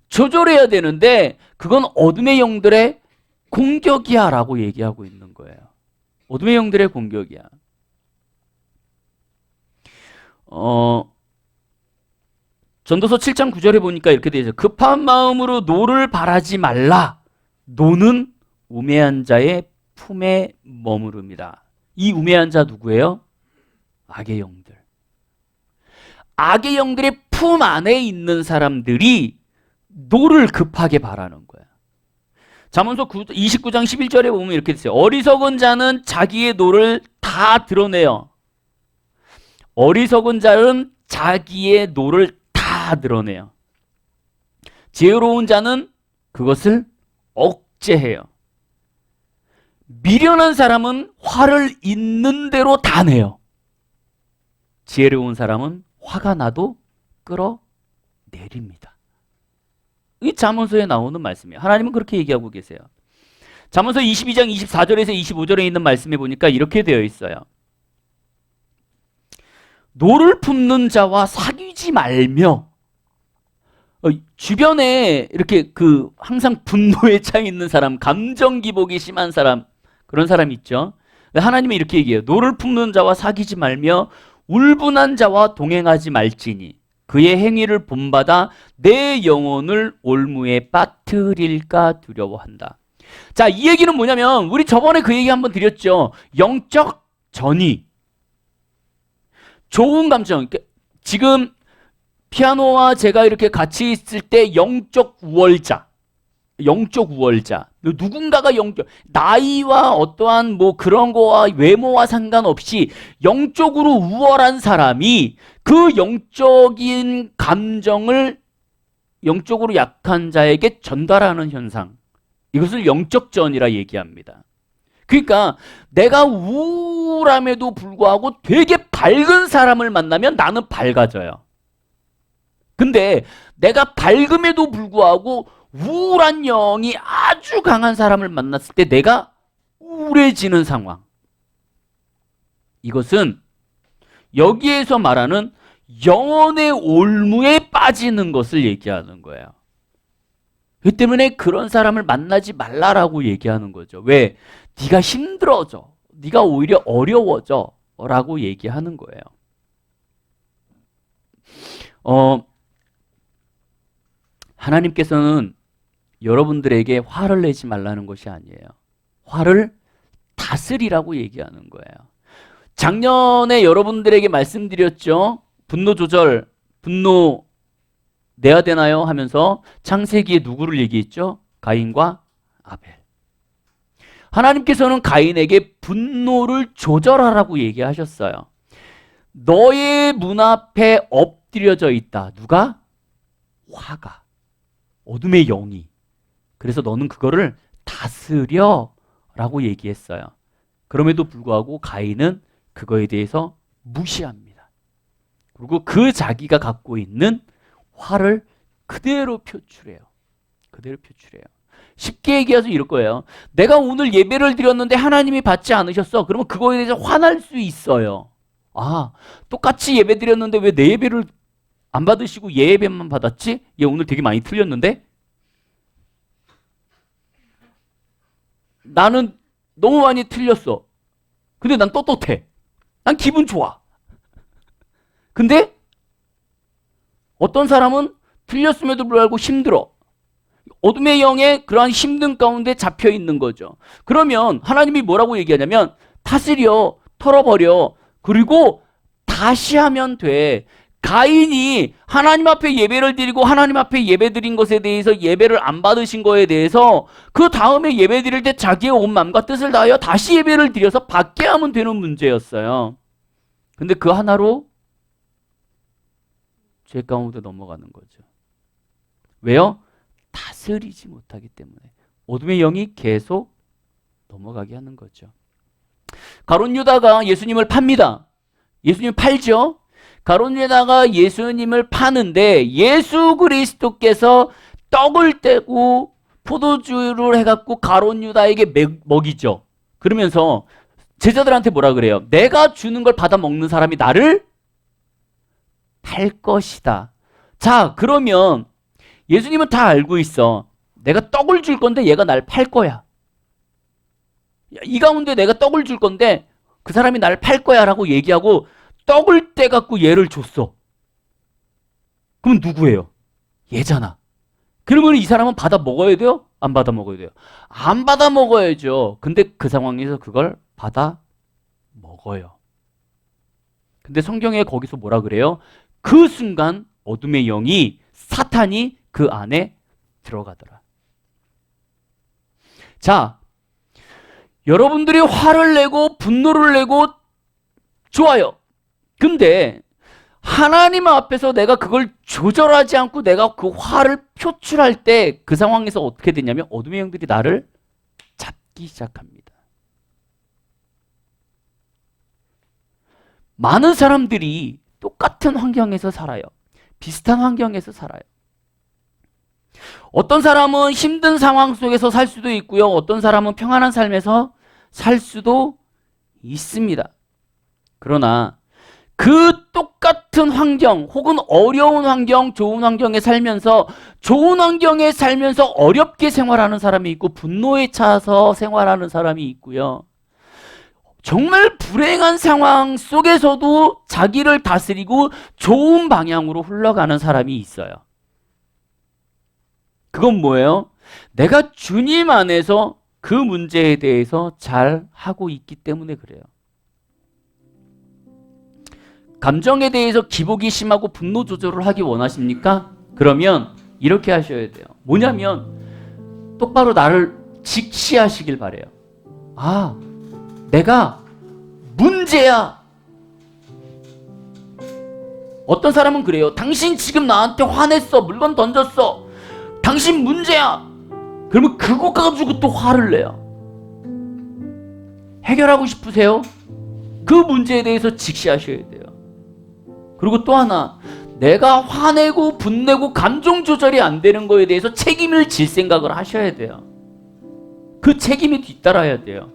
조절해야 되는데 그건 어둠의 영들의 공격이야 라고 얘기하고 있는 거예요. 어둠의 영들의 공격이야. 전도서 7장 9절에 보니까 이렇게 되어 있어요. 급한 마음으로 노를 바라지 말라. 노는 우매한 자의 품에 머무릅니다. 이 우매한 자 누구예요? 악의 영들. 악의 영들의 품 안에 있는 사람들이 노를 급하게 바라는 거야. 잠언서 29장 11절에 보면 이렇게 됐어요. 어리석은 자는 자기의 노를 다 드러내요. 어리석은 자는 자기의 노를 다 드러내요. 지혜로운 자는 그것을 억제해요. 미련한 사람은 화를 있는 대로 다 내요. 지혜로운 사람은 화가 나도 끌어내립니다. 이 잠언서에 나오는 말씀이에요. 하나님은 그렇게 얘기하고 계세요. 잠언서 22장 24절에서 25절에 있는 말씀에 보니까 이렇게 되어 있어요. 노를 품는 자와 사귀지 말며, 주변에 이렇게 항상 분노에 차 있는 사람, 감정 기복이 심한 사람, 그런 사람 있죠. 하나님은 이렇게 얘기해요. 노를 품는 자와 사귀지 말며 울분한 자와 동행하지 말지니 그의 행위를 본받아 내 영혼을 올무에 빠뜨릴까 두려워한다. 자, 이 얘기는 뭐냐면 우리 저번에 그 얘기 한번 드렸죠. 영적 전이, 좋은 감정. 지금 피아노와 제가 이렇게 같이 있을 때 영적 우월자, 누군가가 나이와 어떠한 뭐 그런 거와 외모와 상관없이 영적으로 우월한 사람이 그 영적인 감정을 영적으로 약한 자에게 전달하는 현상, 이것을 영적 전이라 얘기합니다. 그러니까 내가 우울함에도 불구하고 되게 밝은 사람을 만나면 나는 밝아져요. 근데 내가 밝음에도 불구하고 우울한 영이 아주 강한 사람을 만났을 때 내가 우울해지는 상황. 이것은 여기에서 말하는 영혼의 올무에 빠지는 것을 얘기하는 거예요. 그 때문에 그런 사람을 만나지 말라라고 얘기하는 거죠. 왜? 네가 힘들어져. 네가 오히려 어려워져. 라고 얘기하는 거예요. 하나님께서는 여러분들에게 화를 내지 말라는 것이 아니에요. 화를 다스리라고 얘기하는 거예요. 작년에 여러분들에게 말씀드렸죠. 분노 조절, 분노 내야 되나요? 하면서 창세기에 누구를 얘기했죠? 가인과 아벨. 하나님께서는 가인에게 분노를 조절하라고 얘기하셨어요. 너의 문 앞에 엎드려져 있다. 누가? 화가. 어둠의 영이. 그래서 너는 그거를 다스려 라고 얘기했어요. 그럼에도 불구하고 가인은 그거에 대해서 무시합니다. 그리고 그 자기가 갖고 있는 화를 그대로 표출해요. 쉽게 얘기해서 이럴 거예요. 내가 오늘 예배를 드렸는데 하나님이 받지 않으셨어. 그러면 그거에 대해서 화날 수 있어요. 아, 똑같이 예배 드렸는데 왜 내 예배를 안 받으시고 얘 예배만 받았지? 얘 오늘 되게 많이 틀렸는데? 나는 너무 많이 틀렸어. 근데 난 떳떳해. 난 기분 좋아. 근데 어떤 사람은 틀렸음에도 불구하고 힘들어. 어둠의 영에 그러한 힘든 가운데 잡혀 있는 거죠. 그러면 하나님이 뭐라고 얘기하냐면 다스려, 털어버려. 그리고 다시 하면 돼. 가인이 하나님 앞에 예배를 드리고 하나님 앞에 예배 드린 것에 대해서 예배를 안 받으신 거에 대해서 그 다음에 예배 드릴 때 자기의 온 마음과 뜻을 다하여 다시 예배를 드려서 받게 하면 되는 문제였어요. 근데 그 하나로 죄 가운데 넘어가는 거죠. 왜요? 다스리지 못하기 때문에. 어둠의 영이 계속 넘어가게 하는 거죠. 가룟 유다가 예수님을 팝니다. 예수님 팔죠? 가룟 유다가 예수님을 파는데 예수 그리스도께서 떡을 떼고 포도주를 해갖고 가룟 유다에게 먹이죠. 그러면서 제자들한테 뭐라 그래요? 내가 주는 걸 받아 먹는 사람이 나를 팔 것이다. 자, 그러면 예수님은 다 알고 있어. 내가 떡을 줄 건데 얘가 날 팔 거야. 이 가운데 내가 떡을 줄 건데 그 사람이 날 팔 거야 라고 얘기하고 떡을 떼갖고 얘를 줬어. 그럼 누구예요? 얘잖아. 그러면 이 사람은 받아 먹어야 돼요? 안 받아 먹어야 돼요? 안 받아 먹어야죠. 근데 그 상황에서 그걸 받아 먹어요. 근데 성경에 거기서 뭐라 그래요? 그 순간 어둠의 영이, 사탄이 그 안에 들어가더라. 자, 여러분들이 화를 내고 분노를 내고 좋아요. 근데 하나님 앞에서 내가 그걸 조절하지 않고 내가 그 화를 표출할 때 그 상황에서 어떻게 되냐면 어둠의 영들이 나를 잡기 시작합니다. 많은 사람들이 똑같은 환경에서 살아요. 비슷한 환경에서 살아요. 어떤 사람은 힘든 상황 속에서 살 수도 있고요. 어떤 사람은 평안한 삶에서 살 수도 있습니다. 그러나 그 똑같은 환경 혹은 어려운 환경, 좋은 환경에 살면서 좋은 환경에 살면서 어렵게 생활하는 사람이 있고 분노에 차서 생활하는 사람이 있고요. 정말 불행한 상황 속에서도 자기를 다스리고 좋은 방향으로 흘러가는 사람이 있어요. 그건 뭐예요? 내가 주님 안에서 그 문제에 대해서 잘 하고 있기 때문에 그래요. 감정에 대해서 기복이 심하고 분노 조절을 하기 원하십니까? 그러면 이렇게 하셔야 돼요. 뭐냐면 똑바로 나를 직시하시길 바래요. 아, 내가 문제야. 어떤 사람은 그래요. 당신 지금 나한테 화냈어. 물건 던졌어. 당신 문제야. 그러면 그거 가지고 또 화를 내요. 해결하고 싶으세요? 그 문제에 대해서 직시하셔야 돼요. 그리고 또 하나, 내가 화내고 분내고 감정 조절이 안 되는 거에 대해서 책임을 질 생각을 하셔야 돼요. 그 책임이 뒤따라야 돼요.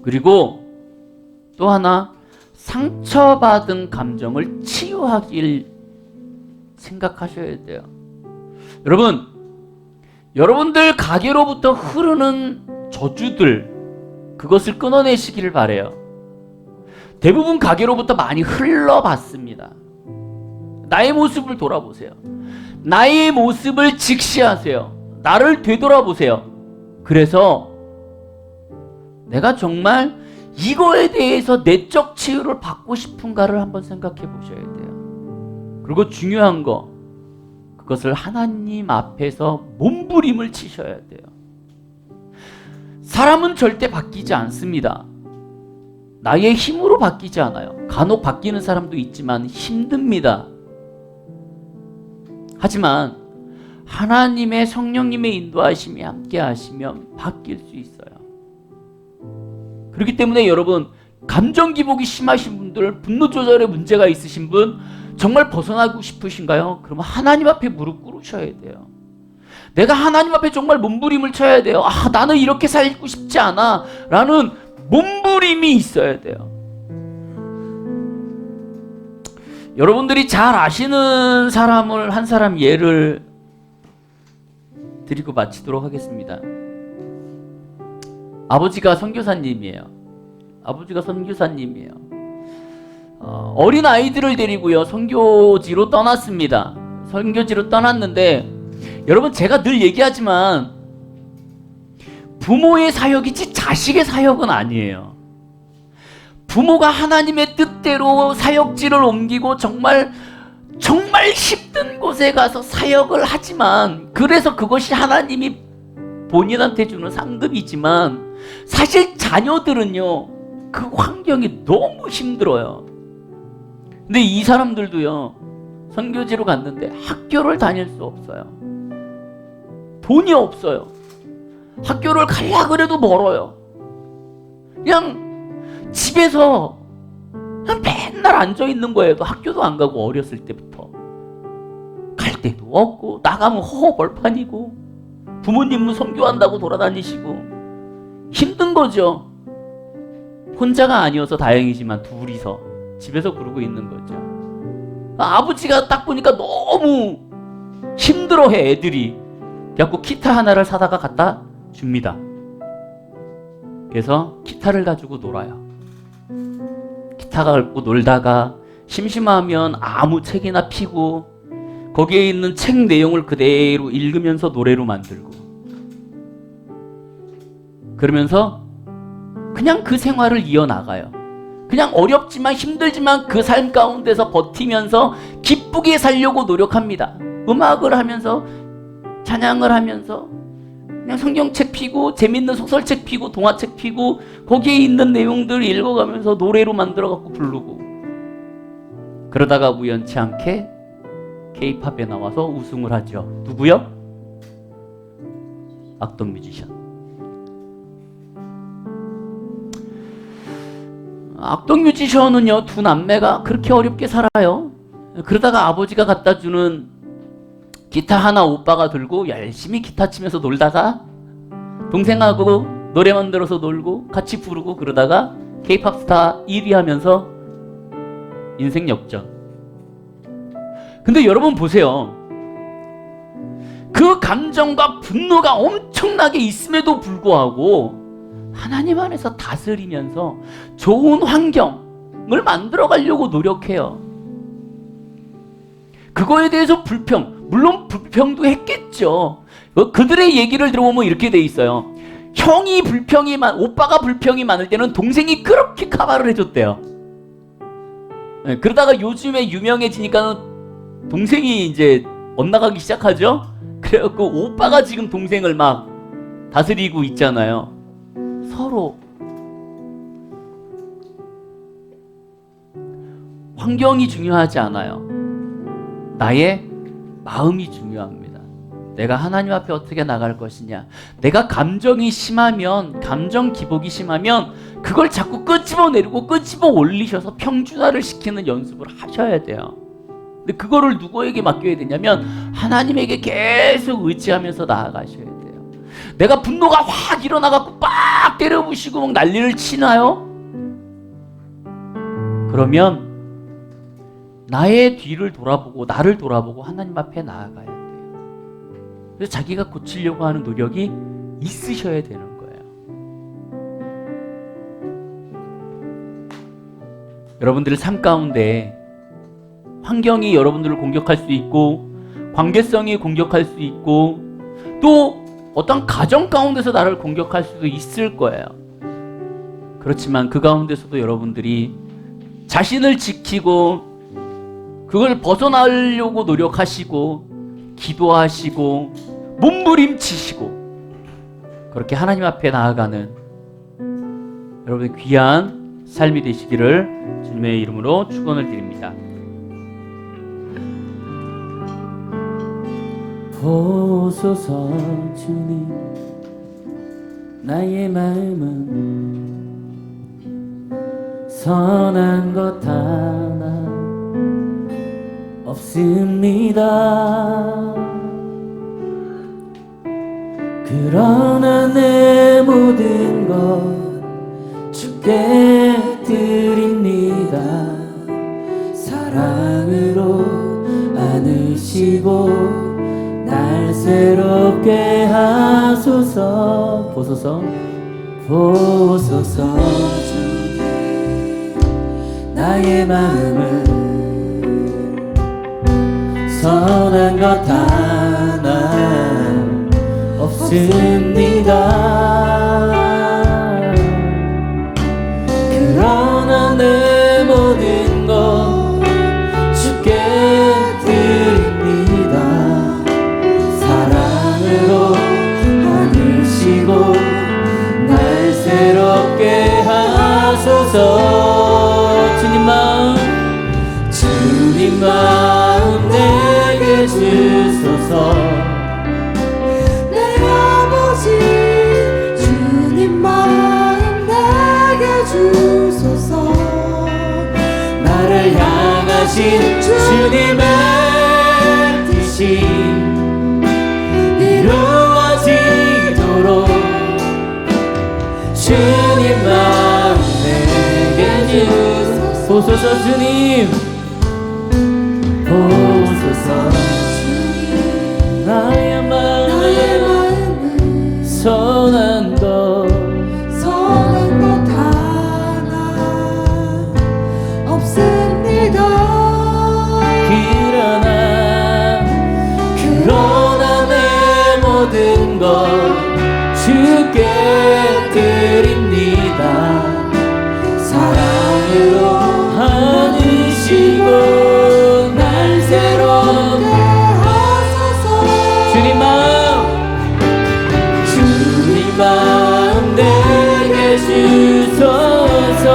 그리고 또 하나, 상처받은 감정을 치유하길 생각하셔야 돼요. 여러분, 여러분들 가게로부터 흐르는 저주들, 그것을 끊어내시기를 바래요. 대부분 가게로부터 많이 흘러봤습니다. 나의 모습을 돌아보세요. 나의 모습을 직시하세요. 나를 되돌아보세요. 그래서 내가 정말 이거에 대해서 내적 치유를 받고 싶은가를 한번 생각해 보셔야 돼요. 그리고 중요한 거, 그것을 하나님 앞에서 몸부림을 치셔야 돼요. 사람은 절대 바뀌지 않습니다. 나의 힘으로 바뀌지 않아요. 간혹 바뀌는 사람도 있지만 힘듭니다. 하지만 하나님의 성령님의 인도하심이 함께 하시면 바뀔 수 있어요. 그렇기 때문에 여러분, 감정 기복이 심하신 분들, 분노 조절에 문제가 있으신 분, 정말 벗어나고 싶으신가요? 그러면 하나님 앞에 무릎 꿇으셔야 돼요. 내가 하나님 앞에 정말 몸부림을 쳐야 돼요. 아, 나는 이렇게 살고 싶지 않아 라는 몸부림이 있어야 돼요. 여러분들이 잘 아시는 사람을 한 사람 예를 드리고 마치도록 하겠습니다. 아버지가 선교사님이에요. 어린 아이들을 데리고요, 선교지로 떠났습니다. 선교지로 떠났는데, 여러분, 제가 늘 얘기하지만 부모의 사역이지 자식의 사역은 아니에요. 부모가 하나님의 뜻대로 사역지를 옮기고 정말 힘든 곳에 가서 사역을 하지만, 그래서 그것이 하나님이 본인한테 주는 상급이지만, 사실 자녀들은요, 그 환경이 너무 힘들어요. 근데 이 사람들도요, 선교지로 갔는데 학교를 다닐 수 없어요. 돈이 없어요. 학교를 가려고 그래도 멀어요. 그냥 집에서 그냥 맨날 앉아있는 거예요. 학교도 안 가고, 어렸을 때부터. 갈 데도 없고, 나가면 허허벌판이고, 부모님은 선교한다고 돌아다니시고, 힘든 거죠. 혼자가 아니어서 다행이지만 둘이서 집에서 그러고 있는 거죠. 아버지가 딱 보니까 너무 힘들어해, 애들이. 그래갖고 기타 하나를 사다가 갖다 줍니다. 그래서 기타를 가지고 놀아요. 기타 갖고 놀다가 심심하면 아무 책이나 피고, 거기에 있는 책 내용을 그대로 읽으면서 노래로 만들고, 그러면서 그냥 그 생활을 이어나가요. 그냥 어렵지만 힘들지만 그 삶 가운데서 버티면서 기쁘게 살려고 노력합니다. 음악을 하면서 찬양을 하면서 그냥 성경책 피고 재밌는 소설책 피고 동화책 피고 거기에 있는 내용들 읽어가면서 노래로 만들어갖고 부르고, 그러다가 우연치 않게 K-팝에 나와서 우승을 하죠. 누구요? 악동 뮤지션. 악동 뮤지션은요, 두 남매가 그렇게 어렵게 살아요. 그러다가 아버지가 갖다 주는 기타 하나 오빠가 들고 열심히 기타 치면서 놀다가 동생하고 노래 만들어서 놀고 같이 부르고, 그러다가 K-팝 스타 1위 하면서 인생 역전. 근데 여러분 보세요. 그 감정과 분노가 엄청나게 있음에도 불구하고 하나님 안에서 다스리면서 좋은 환경을 만들어 가려고 노력해요. 그거에 대해서 물론 불평도 했겠죠. 그들의 얘기를 들어보면 이렇게 돼 있어요. 오빠가 불평이 많을 때는 동생이 그렇게 커버를 해줬대요. 네, 그러다가 요즘에 유명해지니까 동생이 이제 엇나가기 시작하죠. 그래갖고 오빠가 지금 동생을 막 다스리고 있잖아요. 서로 환경이 중요하지 않아요. 나의 마음이 중요합니다. 내가 하나님 앞에 어떻게 나갈 것이냐. 내가 감정이 심하면, 감정 기복이 심하면 그걸 자꾸 끄집어내리고 끄집어 올리셔서 평준화를 시키는 연습을 하셔야 돼요. 근데 그거를 누구에게 맡겨야 되냐면 하나님에게 계속 의지하면서 나아가셔야 돼요. 내가 분노가 확 일어나갖고 빡 때려부시고 막 난리를 치나요? 그러면 나의 뒤를 돌아보고 나를 돌아보고 하나님 앞에 나아가야 돼요. 그래서 자기가 고치려고 하는 노력이 있으셔야 되는 거예요. 여러분들의 삶 가운데 환경이 여러분들을 공격할 수 있고, 관계성이 공격할 수 있고, 또 어떤 가정 가운데서 나를 공격할 수도 있을 거예요. 그렇지만 그 가운데서도 여러분들이 자신을 지키고 그걸 벗어나려고 노력하시고 기도하시고 몸부림치시고 그렇게 하나님 앞에 나아가는 여러분의 귀한 삶이 되시기를 주님의 이름으로 축원을 드립니다. 보소서 주님, 나의 마음은 선한 것 하나 없습니다. 그러나 내 모든 것 주께 드립니다. 사랑으로 안으시고 날 새롭게 하소서. 보소서 주님, 나의 마음을 선한 것 하나 없습니다. 그러나 내 모든 것 주께 드립니다. 사랑으로 안으시고 날 새롭게 하소서. 주님 마음 내게 주소서. 내 아버지 주님 마음 내게 주소서. 나를 향하신 주님의 뜻이 이루어지도록 주님 마음 내게 주소서. 주님 보소서. 나의 마음은 선한 것 하나 없습니다. 그러나 내 모든 것 주께 드립니다. 사랑으로 안으시 주소서.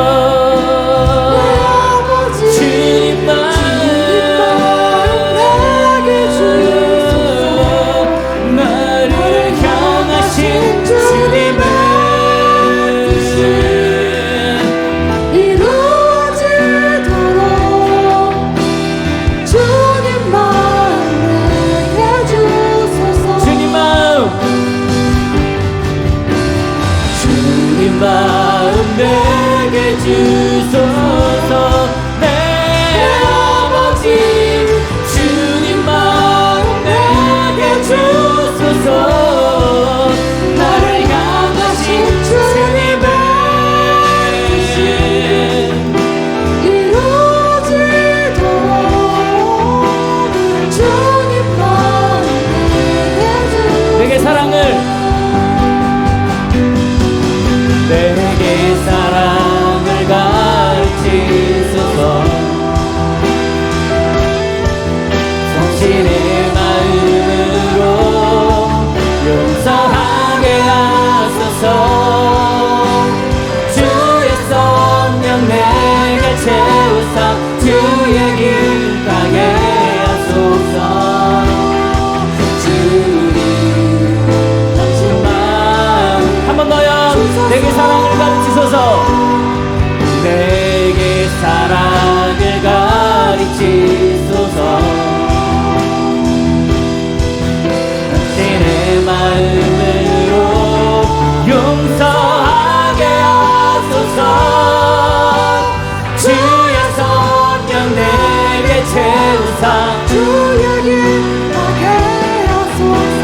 주님 마음 내게 주소서. 나를 향하신 주님의 뜻이 이루어지도록 주님 마음 내게 주소서. 주님 마음 내게 주소서. 내 아버지 주님 마음 내게 주소서. 나를 향하신 주님의 뜻이 이루어지도록 주님 마음 내게 주소서. 내게 사랑을 가르치소서. 성실의 마음으로 용서하게 하소서. 주의 성령 내게 채우사 주의 길 가게 하소서. 주님 당신 마음 한 번 더요. 내게 사랑을 가르치소서. 내게 사랑을 가르치소서. 당신의 마음으로 용서하게 하소서. 주의 성령 내게 채우사 주의 길 가게 하소서.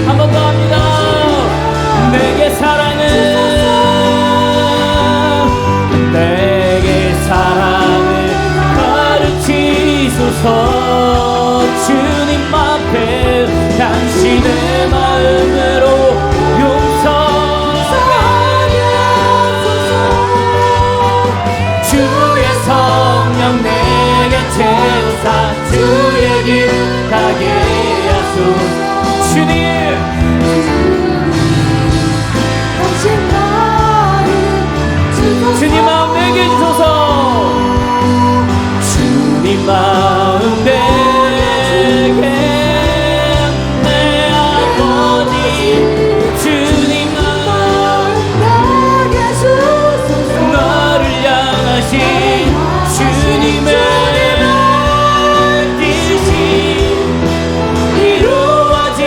한 번 더 합니다. 내게 사랑을 가르치소서. 주님 앞에 당신의 마음으로 용서하게 하소서. 주의 성령 내게 채우사 주의 길 가게 하소서. 주님 주님 마음 내게 주소서. 주님 마음 내게 내 아버지 주님 마음 내게 주소서. 나를 향하신 주님의 뜻이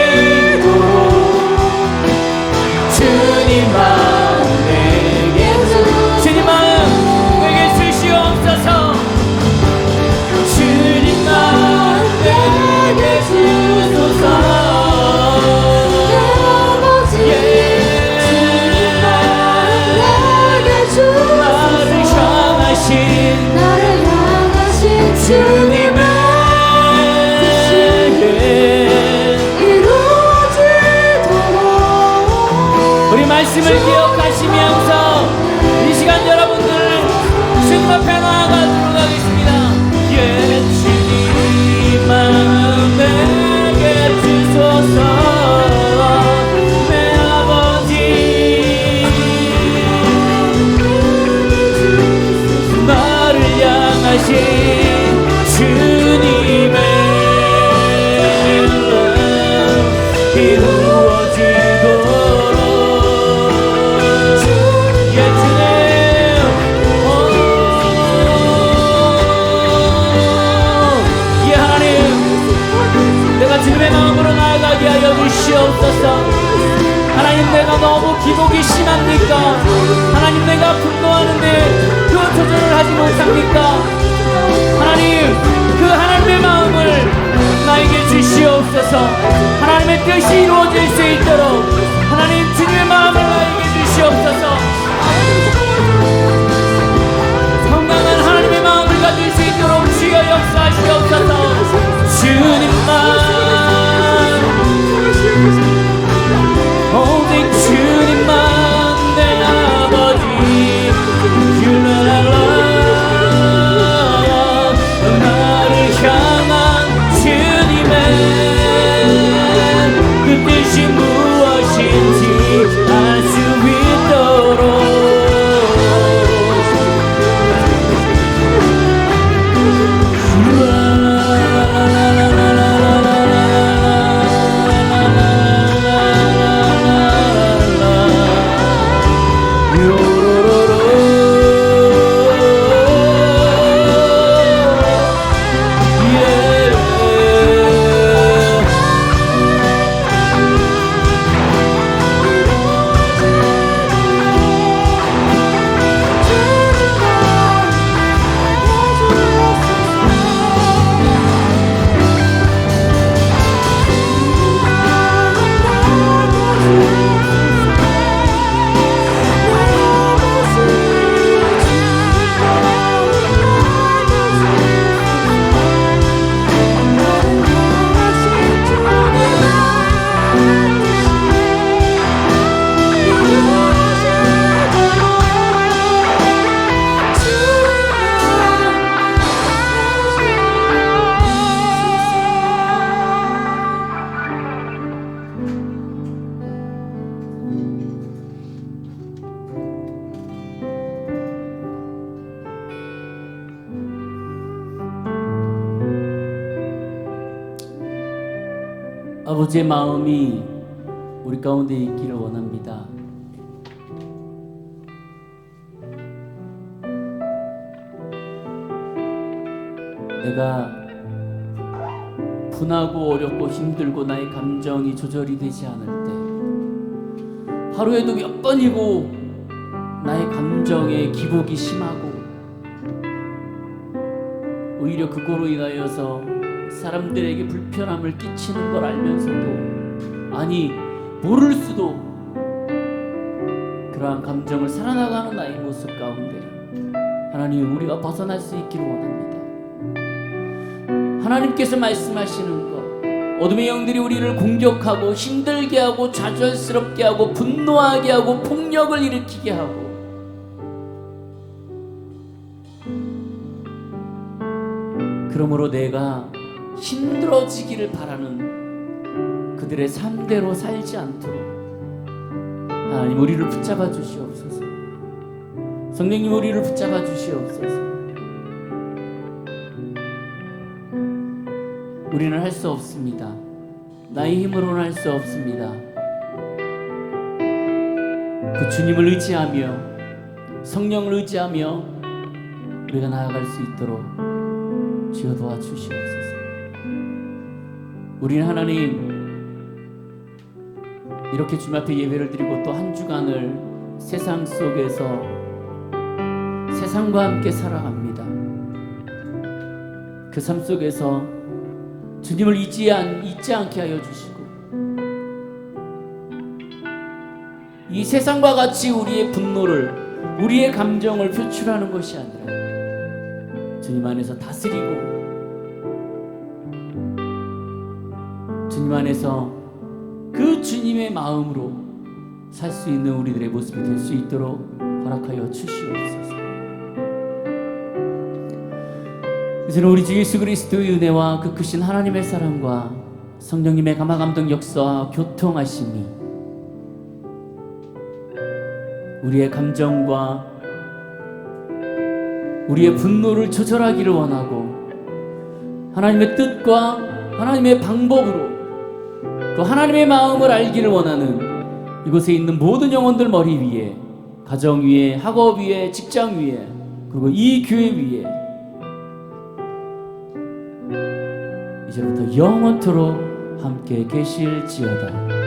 이루어지도록 주님 마음 내게 주님 마음 내게 주시옵소서. 주님 마음 내게 주소서. 예. 나를 향하신 주님의 이루어지도록 우리 말씀을 기억하시면서 이 시간 여러분들 주님 앞에 나아가도록 하겠습니다. 예, 주님 마음 내게 주소서. 내 아버지 나를 향하신 주님의 이루어지도록 예 주님 예 하나님 내가 주님의 마음으로 나아가게 하여 주시옵소서. 하나님 내가 너무 기복이 심합니까? 하나님 내가 분노하는데 그 조절을 하지 못합니까? 하나님 그 하나님의 마음을 나에게 주시옵소서. 하나님의 뜻이 이루어질 수 있도록 하나님 주님의 마음을 나에게 주시옵소서. 건강한 하나님의 마음을 가질 수 있도록 주여 역사하시옵소서. 주님만 오직 주님만 내 아버지 You know I love 나를 향한 주님의 그 뜻이 무엇인지 알 수 아버지의 마음이 우리 가운데 있기를 원합니다. 내가 분하고 어렵고 힘들고 나의 감정이 조절이 되지 않을 때, 하루에도 몇 번이고 나의 감정의 기복이 심하고 오히려 그거로 인하여서 사람들에게 불편함을 끼치는 걸 알면서도, 아니 모를 수도 그러한 감정을 살아나가는 나의 모습 가운데 하나님, 우리가 벗어날 수 있기를 원합니다. 하나님께서 말씀하시는 것, 어둠의 영들이 우리를 공격하고 힘들게 하고 좌절스럽게 하고 분노하게 하고 폭력을 일으키게 하고, 그러므로 내가 힘들어지기를 바라는 그들의 삶대로 살지 않도록 하나님 우리를 붙잡아 주시옵소서. 성령님, 우리를 붙잡아 주시옵소서. 우리는 할 수 없습니다. 나의 힘으로는 할 수 없습니다. 그 주님을 의지하며 성령을 의지하며 우리가 나아갈 수 있도록 주여 도와주시옵소서. 우리는 하나님, 이렇게 주님 앞에 예배를 드리고 또 한 주간을 세상 속에서 세상과 함께 살아갑니다. 그 삶 속에서 주님을 잊지 않게 하여 주시고, 이 세상과 같이 우리의 분노를, 우리의 감정을 표출하는 것이 아니라 주님 안에서 다스리고 주님 안에서 그 주님의 마음으로 살 수 있는 우리들의 모습이 될 수 있도록 허락하여 주시옵소서. 이제는 우리 주 예수 그리스도의 은혜와 그 크신 하나님의 사랑과 성령님의 감화감동 역사와 교통하심이 우리의 감정과 우리의 분노를 조절하기를 원하고, 하나님의 뜻과 하나님의 방법으로 그 하나님의 마음을 알기를 원하는 이곳에 있는 모든 영혼들 머리 위에, 가정 위에, 학업 위에, 직장 위에, 그리고 이 교회 위에 이제부터 영원토록 함께 계실지어다.